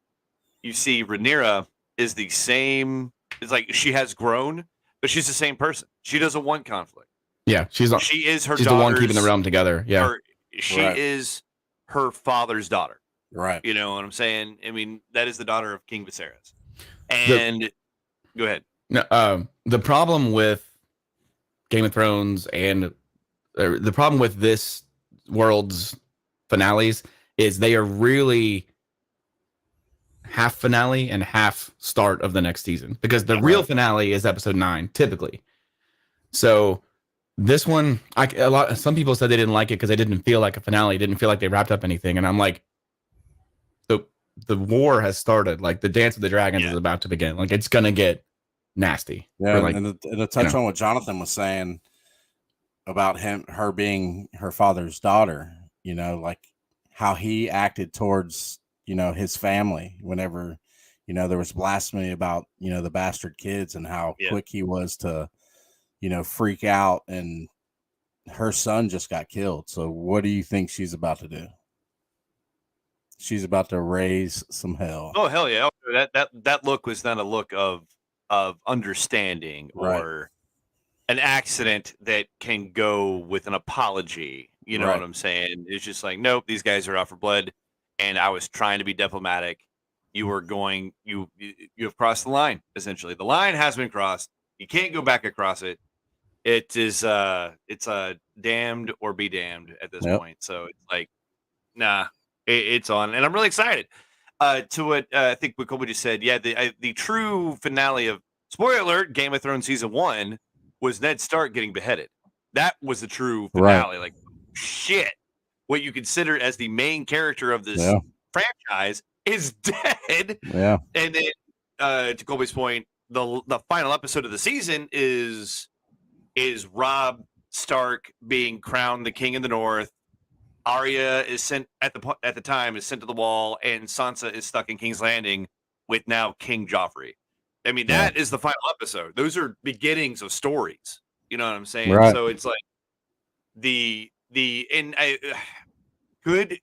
you see Rhaenyra is the same. It's like she has grown, but she's the same person. She doesn't want conflict. Yeah, she is her. She's the one keeping the realm together. Yeah, she is her father's daughter. Right. You know what I'm saying? I mean, that is the daughter of King Viserys. And go ahead. No, the problem with Game of Thrones and the problem with this world's finales is they are really half finale and half start of the next season, because the real finale is episode 9 typically. So this one, some people said they didn't like it because they didn't feel like a finale, didn't feel like they wrapped up anything, and I'm like, the war has started. Like the Dance of the Dragons is about to begin. Like it's gonna get nasty. Yeah, like, and to touch on what Jonathan was saying about her being her father's daughter, you know, like how he acted towards, you know, his family whenever, you know, there was blasphemy about, you know, the bastard kids, and how quick he was to, you know, freak out, and her son just got killed. So what do you think she's about to do? She's about to raise some hell. Oh, hell yeah. That look was not a look of understanding or an accident that can go with an apology. You know what I'm saying? It's just like, nope, these guys are out for blood, and I was trying to be diplomatic. You have crossed the line, essentially. The line has been crossed. You can't go back across it. It is it's a damned or be damned at this point. So it's like, nah, it's on, and I'm really excited to what I think what Colby just said. Yeah, the true finale of, spoiler alert, Game of Thrones season 1 was Ned Stark getting beheaded. That was the true finale. Like, shit, what you consider as the main character of this franchise is dead. Yeah, and then to Colby's point, the final episode of the season is Robb Stark being crowned the king of the North. Arya is sent at the time is sent to the wall, and Sansa is stuck in King's Landing with now King Joffrey. I mean, that is the final episode. Those are beginnings of stories. You know what I'm saying? Right. So it's like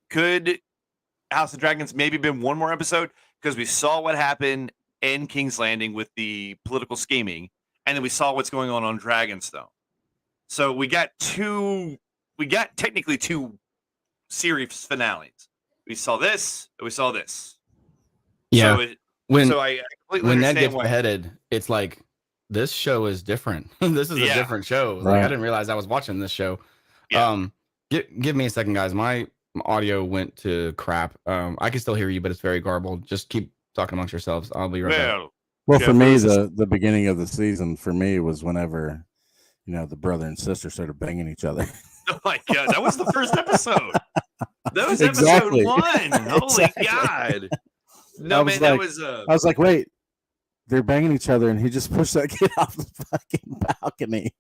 could House of Dragons maybe been one more episode, because we saw what happened in King's Landing with the political scheming, and then we saw what's going on Dragonstone. So we got technically 2 series finales. We saw this, and we saw this. Yeah. So when Ned gets beheaded, it's like, this show is different. This is a different show. Like, I didn't realize I was watching this show. Yeah. Give me a second, guys. My audio went to crap. I can still hear you, but it's very garbled. Just keep talking amongst yourselves. I'll be right back. Well, for me, the beginning of the season for me was whenever, you know, the brother and sister started banging each other. Oh my god, that was the first episode. That was Exactly. episode 1. Holy Exactly. God. No, I man, was that like- was I was like, wait, they're banging each other, and he just pushed that kid off the fucking balcony.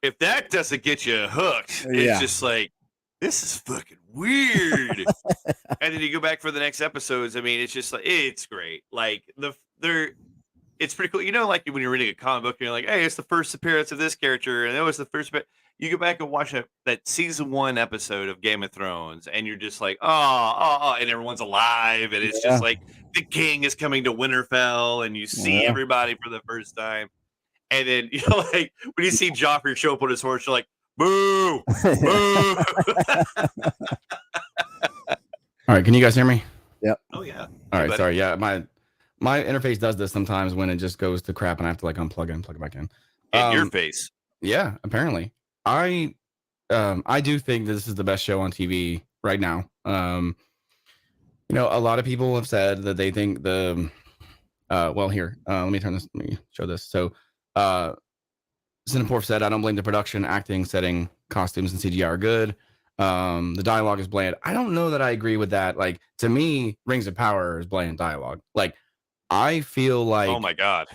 if that doesn't get you hooked, it's Yeah. just like, this is fucking weird. And then you go back for the next episodes. I mean, it's just like, it's great. Like it's pretty cool. You know, like when you're reading a comic book, you're like, hey, it's the first appearance of this character, and that was the first bit. You go back and watch that season 1 episode of Game of Thrones, and you're just like, oh, and everyone's alive, and it's just like the king is coming to Winterfell, and you see everybody for the first time. And then, you know, like when you see Joffrey show up on his horse, you're like, boo, boo. All right, can you guys hear me? Oh yeah. All right, buddy. sorry. Yeah, my interface does this sometimes when it just goes to crap and I have to like unplug it and plug it back in. In your face. Yeah, apparently. I do think that this is the best show on TV right now. You know, a lot of people have said that they think the well here, let me show this. So Cineporf said, I don't blame the production, acting, setting, costumes, and CGI are good. The dialogue is bland. I don't know that I agree with that. Like, to me, Rings of Power is bland dialogue. Like, I feel like, Oh my God.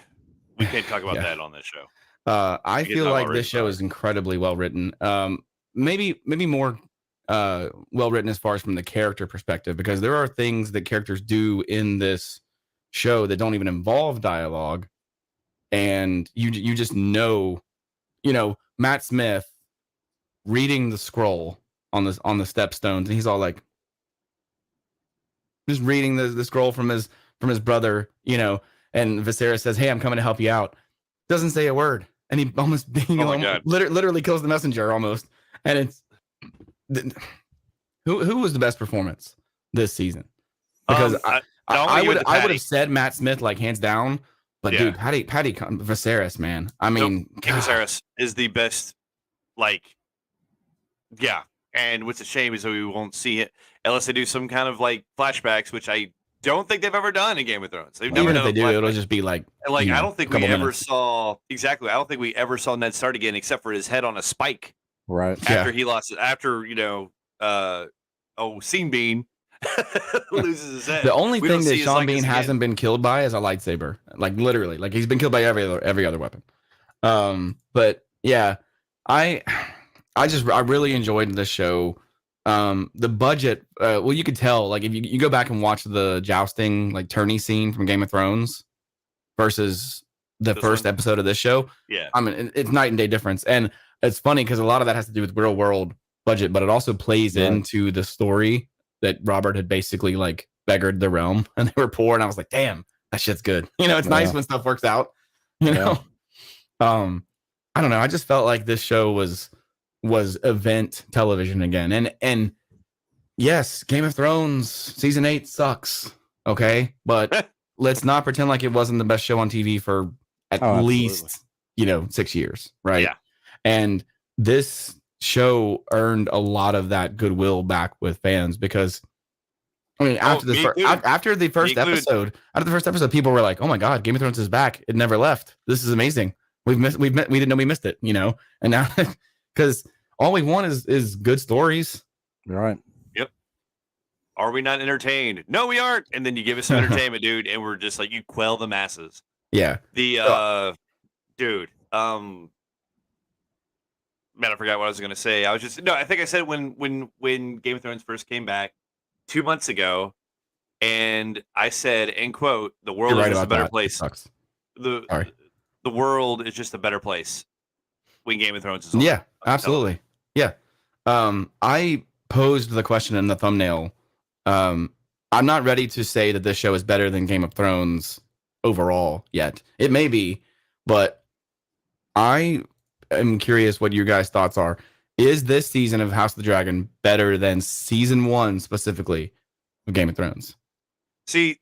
We can't talk about Yeah. that on this show. I We can feel talk like about this Rings of show Power. is incredibly well written. Maybe more well written as far as from the character perspective, because there are things that characters do in this show that don't even involve dialogue, and you just know, you know, Matt Smith reading the scroll on the stepstones, and he's all like, just reading the scroll from his brother, you know, and Viserys says, "Hey, I'm coming to help you out." Doesn't say a word, and he almost God. literally kills the messenger almost. And it's who was the best performance this season? Because I would have said Matt Smith, like, hands down, but dude, Patty Viserys, man. I mean, Viserys is the best. Like, yeah. And what's a shame is that we won't see it unless they do some kind of like flashbacks, which I don't think they've ever done in Game of Thrones. They've never even if done they a do, it'll flashback. just be like, Like, you know, I don't think a couple we ever minutes. saw exactly. I don't think we ever saw Ned Stark again, except for his head on a spike Right. after he lost it. After, you know, Sean Bean loses his head. The only We don't thing that see his Sean likeness Bean again. hasn't been killed by is a lightsaber. Like, literally, like, he's been killed by every other weapon. But yeah, I really enjoyed this show. The budget, well, you could tell, like, if you go back and watch the jousting, like, tourney scene from Game of Thrones versus the This first one? episode of this show, Yeah. I mean, it's night and day difference. And it's funny because a lot of that has to do with real world budget, but it also plays Right. into the story that Robert had basically, like, beggared the realm and they were poor. And I was like, damn, that shit's good. You know, it's nice Yeah. when stuff works out, you know? I don't know. I just felt like this show was event television again. And yes, Game of Thrones season 8 sucks. Okay. But let's not pretend like it wasn't the best show on TV for at least, you know, 6 years. Right. Yeah. And this show earned a lot of that goodwill back with fans because, I mean, after the first episode, people were like, "Oh my God, Game of Thrones is back! It never left. This is amazing. We didn't know we missed it, you know." And now, because all we want is good stories. Right. Yep. Are we not entertained? No, we aren't. And then you give us some entertainment, dude, and we're just like, you quell the masses. Yeah. The dude, man, I forgot what I was gonna say. I think I said when Game of Thrones first came back 2 months ago, and I said, end quote, the world is just a better place. The world is just a better place when Game of Thrones is on. Yeah, absolutely. Yeah. I posed the question in the thumbnail. I'm not ready to say that this show is better than Game of Thrones overall yet. It may be, but I am curious what your guys' thoughts are. Is this season of House of the Dragon better than season 1 specifically of Game of Thrones? See,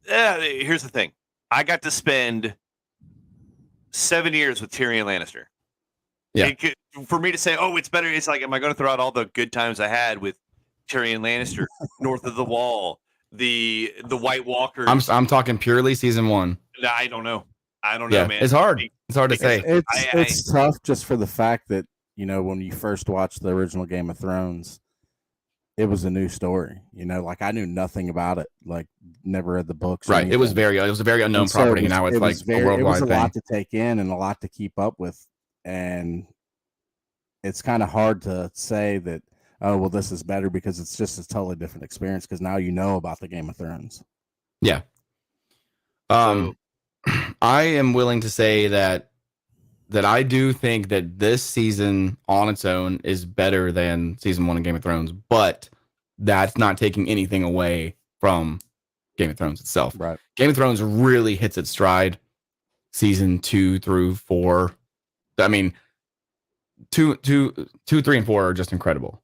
here's the thing. I got to spend 7 years with Tyrion Lannister. Yeah. For me to say, oh, it's better, it's like, am I going to throw out all the good times I had with Tyrion Lannister, North of the Wall, the White Walkers? I'm talking purely season 1. I don't know. I don't know, man. It's hard. It's hard to say. It's tough just for the fact that, when you first watched the original Game of Thrones, it was a new story. Like I knew nothing about it. Like never read the books. Right. It was a very unknown property, and now it's like a worldwide It was a thing. lot to take in and a lot to keep up with, and it's kind of hard to say that. Oh well, this is better because it's just a totally different experience because now you know about the Game of Thrones. Yeah. I am willing to say that I do think that this season on its own is better than season 1 of Game of Thrones, but that's not taking anything away from Game of Thrones itself. Right. Game of Thrones really hits its stride season 2 through 4. I mean, 2, 3, and 4 are just incredible.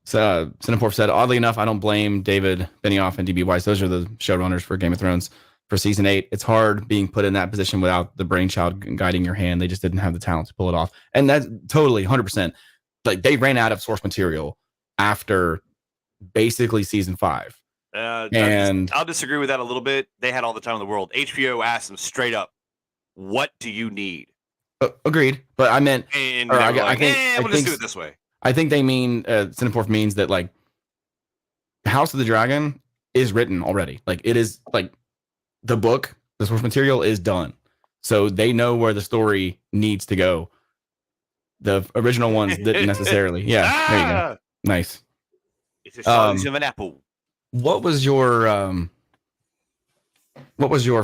So Cineporf said, oddly enough, I don't blame David Benioff and DB Weiss. Those are the showrunners for Game of Thrones for season 8. It's hard being put in that position without the brainchild guiding your hand. They just didn't have the talent to pull it off. And that's totally 100%. Like they ran out of source material after basically season 5. And I'll disagree with that a little bit. They had all the time in the world. HBO asked them straight up, what do you need? Agreed. But I meant, and I think we'll just do it this way. I think they mean Cineporf means that like House of the Dragon is written already. Like it is like the book, the source material is done. So they know where the story needs to go. The original ones didn't necessarily. Yeah. There you go. Nice. It's a size of an apple. What was your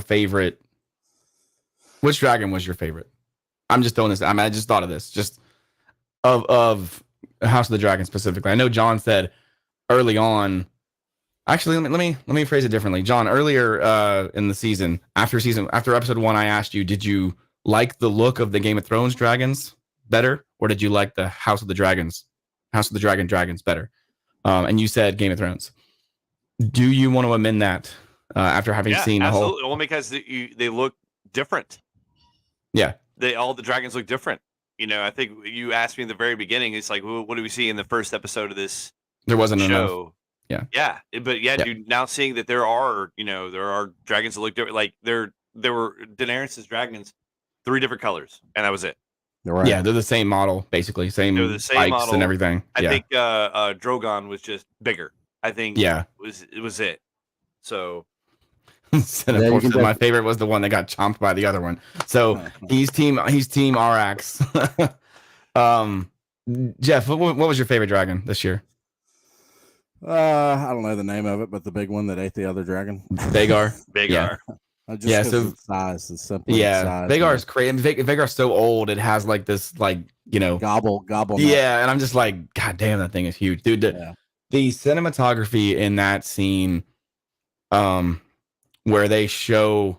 favorite? Which dragon was your favorite? I'm just throwing this. I just thought of this. Just of House of the Dragon specifically. I know John said early on. Actually, let me phrase it differently. John, earlier in the season, after episode 1, I asked you, did you like the look of the Game of Thrones dragons better, or did you like the House of the Dragon dragons better? And you said Game of Thrones. Do you want to amend that after having seen the whole? Well, because they look different. Yeah, all the dragons look different. I think you asked me in the very beginning. It's like, well, what do we see in the first episode of this? There wasn't show. Enough. Yeah. But dude, now seeing that there are dragons that look different. Like there were Daenerys's dragons, 3 different colors, and that was it. Right. Yeah, they're the same model, basically, same spikes model and everything. I think Drogon was just bigger. I think it was it. So Cineporf said my favorite was the one that got chomped by the other one. So he's team Arax. Jeff, what was your favorite dragon this year? I don't know the name of it, but the big one that ate the other dragon. Vagar. Vagar. Yeah. So size is simple. Yeah, Vagar's crazy. And Vagar's so old. It has like this, gobble. Yeah, and I'm just like, God damn, that thing is huge, dude. The cinematography in that scene, where they show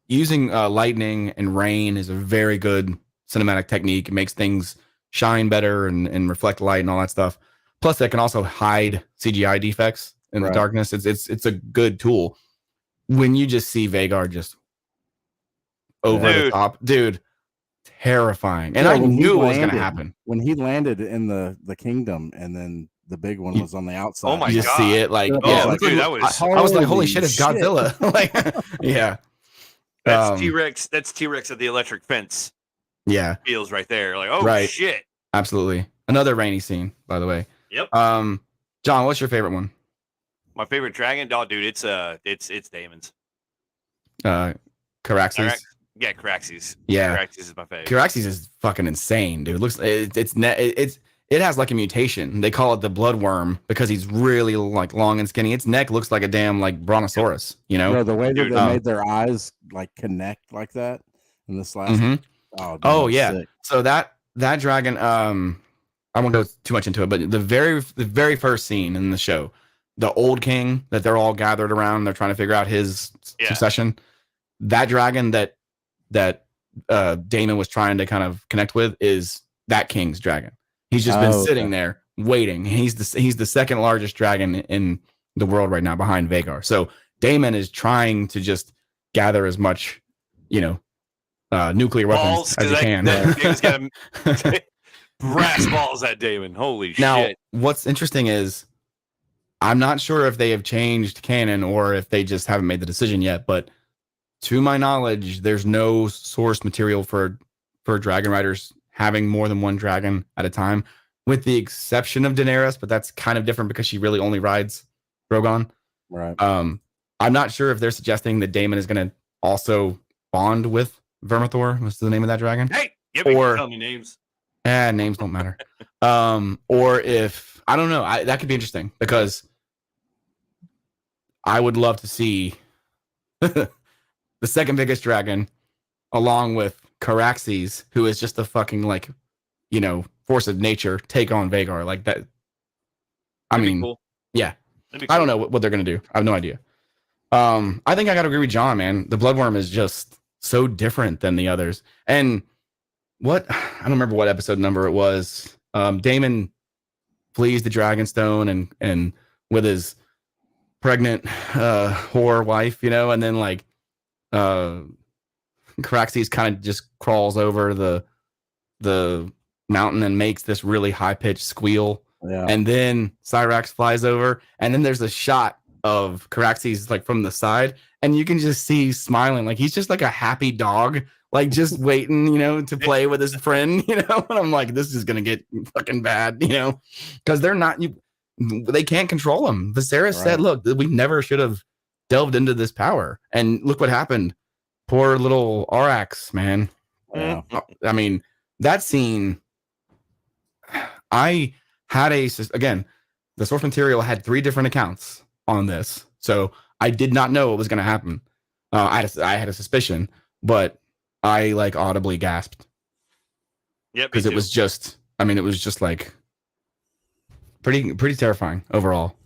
using lightning and rain is a very good cinematic technique. It makes things shine better and reflect light and all that stuff. Plus, that can also hide CGI defects in the darkness. It's a good tool. When you just see Vagar just over the top, dude, terrifying. And I knew it was going to happen. When he landed in the kingdom and then the big one was on the outside. Oh my God. You just see it like, dude, I was like, holy shit, it's Godzilla. Like, yeah. That's T-Rex. That's T-Rex at the electric fence. Yeah. Feels right there. Like, shit. Absolutely. Another rainy scene, by the way. Yep. John, what's your favorite one? My favorite dragon? Oh, dude, it's Daemon's. Caraxes. Yeah, Caraxes. Yeah. Caraxes is my favorite. Caraxes is fucking insane, dude. It has like a mutation. They call it the bloodworm because he's really like long and skinny. Its neck looks like a damn like brontosaurus, you know? Bro, the way that they made their eyes like connect like that in this last Oh yeah. Sick. So that dragon, I won't go too much into it, but the very first scene in the show, the old king that they're all gathered around, they're trying to figure out his succession. That dragon that Damon was trying to kind of connect with is that king's dragon. He's just been sitting there waiting. He's the second largest dragon in the world right now behind Vagar. So Damon is trying to just gather as much, nuclear weapons as he can. He's got brass balls at Damon. Holy now, shit. What's interesting is I'm not sure if they have changed canon or if they just haven't made the decision yet, but to my knowledge, there's no source material for for dragon riders having more than one dragon at a time, with the exception of Daenerys, but that's kind of different because she really only rides Drogon. Right. I'm not sure if they're suggesting that Daemon is going to also bond with Vermithor. What's the name of that dragon? Hey, you Or- tell me names. Names don't matter. Or if I don't know, that could be interesting because I would love to see the second biggest dragon along with Caraxes, who is just a fucking like, force of nature, take on Vhagar like that. I That'd be mean, cool. yeah, That'd be I cool. don't know what they're gonna do. I have no idea. I think I gotta agree with John, man. The Bloodworm is just so different than the others. And I don't remember what episode number it was. Daemon flees the Dragonstone and with his pregnant whore wife, and then like Caraxes kind of just crawls over the mountain and makes this really high pitched squeal. Yeah. And then Cyrax flies over, and then there's a shot of Caraxes like from the side, and you can just see he's smiling, like he's just like a happy dog, like just waiting, to play with his friend, And I'm like, this is gonna get fucking bad, because they can't control him. Viserys said, look, we never should have delved into this power, and look what happened. Poor little Arax, man. Yeah. I mean, that scene. I had again, the source material had 3 different accounts on this, so I did not know what was going to happen. I had a suspicion, but I like audibly gasped. Yeah, because it was just like pretty terrifying overall.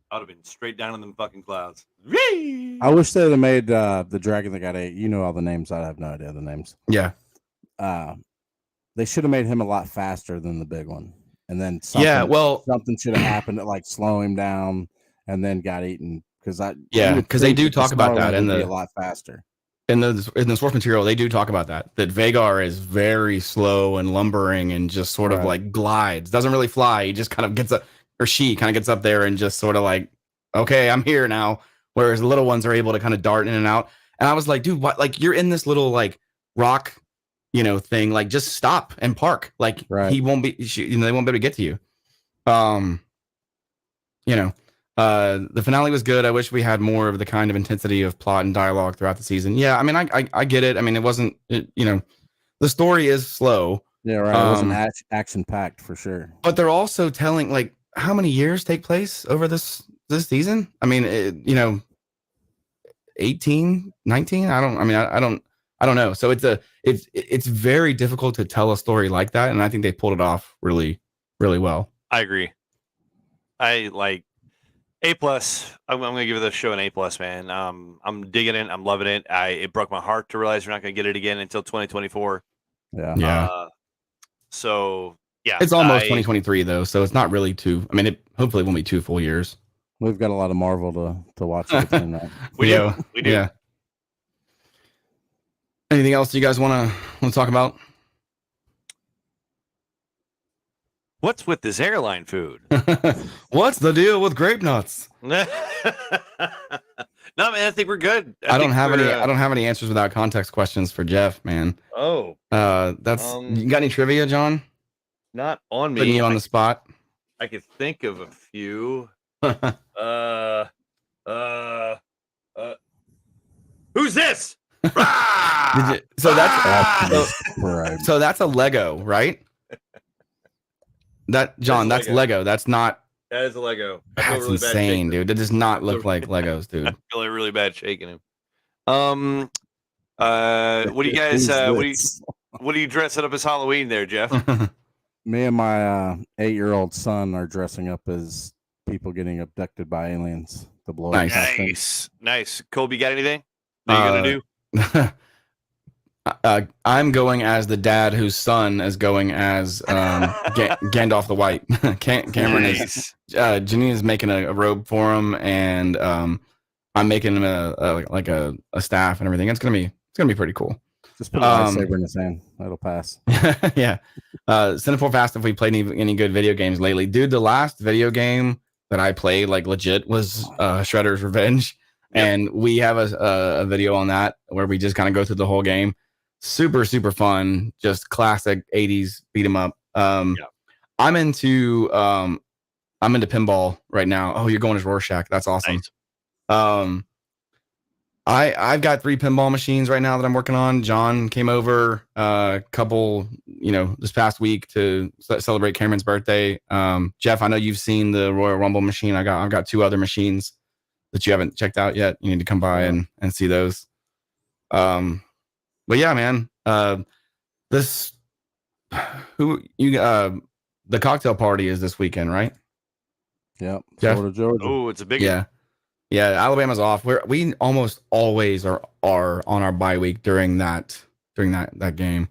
I'd have been straight down in them fucking clouds. I wish they'd have made the dragon that got ate. You know all the names. I have no idea the names. Yeah. They should have made him a lot faster than the big one. And then something should have happened to like slow him down and then got eaten. Because they do talk about that in a lot faster. In the source material, they do talk about that Vhagar is very slow and lumbering and just sort of like glides, doesn't really fly. He just kind of gets up, or she kind of gets up there and just sort of like, okay, I'm here now. Whereas the little ones are able to kind of dart in and out. And I was like, dude, what? Like, you're in this little like rock, thing. Like, just stop and park. Like, he won't be, they won't be able to get to you. The finale was good. I wish we had more of the kind of intensity of plot and dialogue throughout the season. Yeah, I mean, I get it. I mean, it wasn't, the story is slow. Yeah, right. It wasn't action packed for sure. But they're also telling like how many years take place over this season. I mean, 18, 19. I don't know. So it's very difficult to tell a story like that, and I think they pulled it off really, really well. I agree. I like A+. I'm gonna give this show an A+, man. I'm digging it. I'm loving it. It broke my heart to realize we're not gonna get it again until 2024. Yeah. So yeah, it's almost 2023 though, so it's not really too. I mean, it hopefully won't be 2 full years. We've got a lot of Marvel to watch between that. We do. Yeah. Anything else you guys want to talk about? What's with this airline food? What's the deal with grape nuts? No, man, I think we're good. I don't have any answers without context questions for Jeff, man. Oh. That's you got any trivia, John? Not on me. Putting you on the spot. I could think of a few. Who's this? So that's a Lego, right? That's Lego. That's not. That is a Lego. That's really insane, dude. It does not look like Legos, dude. I feel really bad shaking him. What do you guys? What are you dressing up as Halloween there, Jeff? Me and my 8-year-old son are dressing up as people getting abducted by aliens. The blow. Nice. Colby, got anything? What are you gonna do? I'm going as the dad whose son is going as Gandalf the White. Cameron is Janine is making a robe for him, and I'm making him a staff and everything. It's gonna be pretty cool. Just put a lightsaber in his hand. That'll pass. Yeah. Cinephobe Fast if we played any good video games lately. Dude, the last video game that I played like legit was Shredder's Revenge. Yep. And we have a video on that where we just kind of go through the whole game. super fun, just classic 80s beat 'em up. I'm into pinball right now. Oh, you're going to Rorschach. That's awesome. Nice. I've got 3 pinball machines right now that I'm working on. John came over a couple, this past week to celebrate Cameron's birthday. Jeff, I know you've seen the Royal Rumble machine. I've got 2 other machines that you haven't checked out yet. You need to come by and see those. But yeah, man, the cocktail party is this weekend, right? Yep. Jeff? Florida, Georgia. Oh, it's a big Yeah, Alabama's off. We almost always are on our bye week during that game.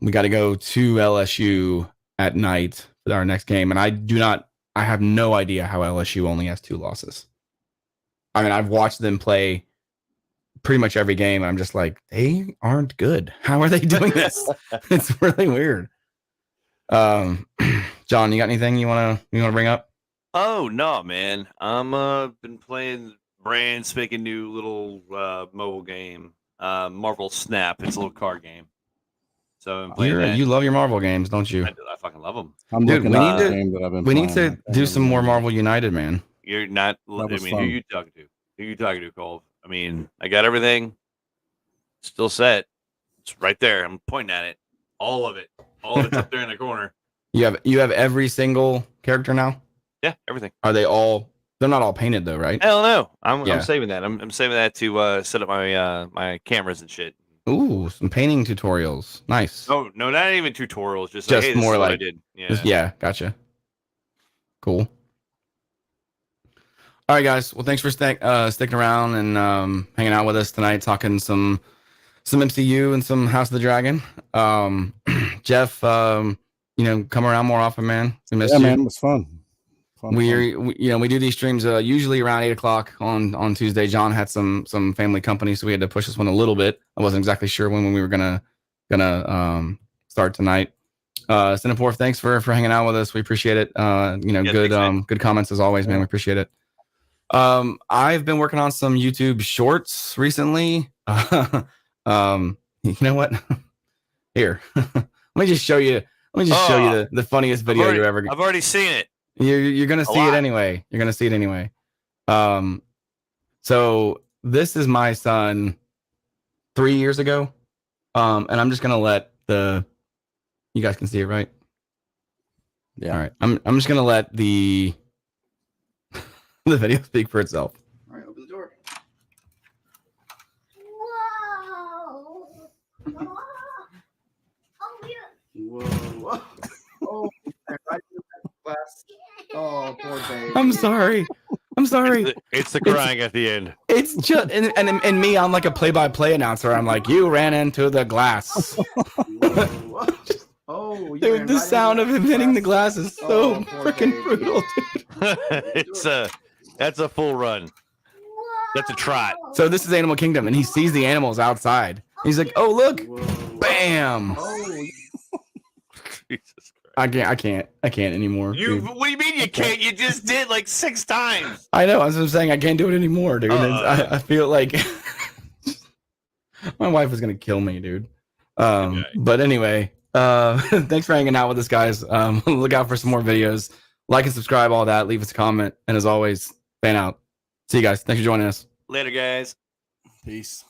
We got to go to LSU at night for our next game, and I have no idea how LSU only has 2 losses. I mean, I've watched them play pretty much every game. I'm just like, they aren't good. How are they doing this? It's really weird. John, you got anything you wanna bring up? Oh no, man! I'm been playing brand spanking new little mobile game, Marvel Snap. It's a little card game. So I'm playing that. You love your Marvel games, don't you? I fucking love them. Dude, we need to do some more Marvel United, man. You're not. I mean, fun. who you talking to? Who you talking to, Cole? I mean, I got everything still set. It's right there. I'm pointing at it. All of it's up there in the corner. You have every single character now? Yeah, everything. Are they all? They're not all painted though, right? Hell no. I'm saving that. I'm saving that to set up my my cameras and shit. Ooh, some painting tutorials. Nice. Oh no, not even tutorials. Just like, hey, more this is what like I did. Yeah, gotcha. Cool. All right, guys. Well, thanks for sticking around and hanging out with us tonight, talking some MCU and some House of the Dragon. Jeff, come around more often, man. We missed you. Man, it was fun. We do these streams usually around 8:00 on Tuesday. John had some family company, so we had to push this one a little bit. I wasn't exactly sure when we were gonna start tonight. Cineporf, thanks for hanging out with us. We appreciate it. Good comments as always, man. We appreciate it. I've been working on some YouTube shorts recently. You know what? Here, let me just show you. Let me just show you the funniest video you ever. I've already seen it. You're gonna see it anyway. You're gonna see it anyway. So this is my son 3 years ago. And I'm just gonna let you guys can see it, right? Yeah. All right. I'm just gonna let the video speak for itself. All right, open the door. Whoa. Whoa. Oh, oh, poor baby. I'm sorry. It's the crying at the end. It's just and me, I'm like a play-by-play announcer. I'm like, you ran into the glass. Oh, dude, the sound of him hitting the glass is so freaking brutal, dude. That's a full run. That's a trot. So this is Animal Kingdom, and he sees the animals outside. He's like, "Oh, look, bam!" Oh. Jesus Christ. I can't anymore. What do you mean you can't? You just did like 6 times. I know. I'm saying I can't do it anymore, dude. I feel like my wife is gonna kill me, dude. Okay. But anyway, thanks for hanging out with us, guys. Look out for some more videos. Like and subscribe, all that. Leave us a comment, and as always, fan out. See you guys. Thanks for joining us. Later, guys. Peace.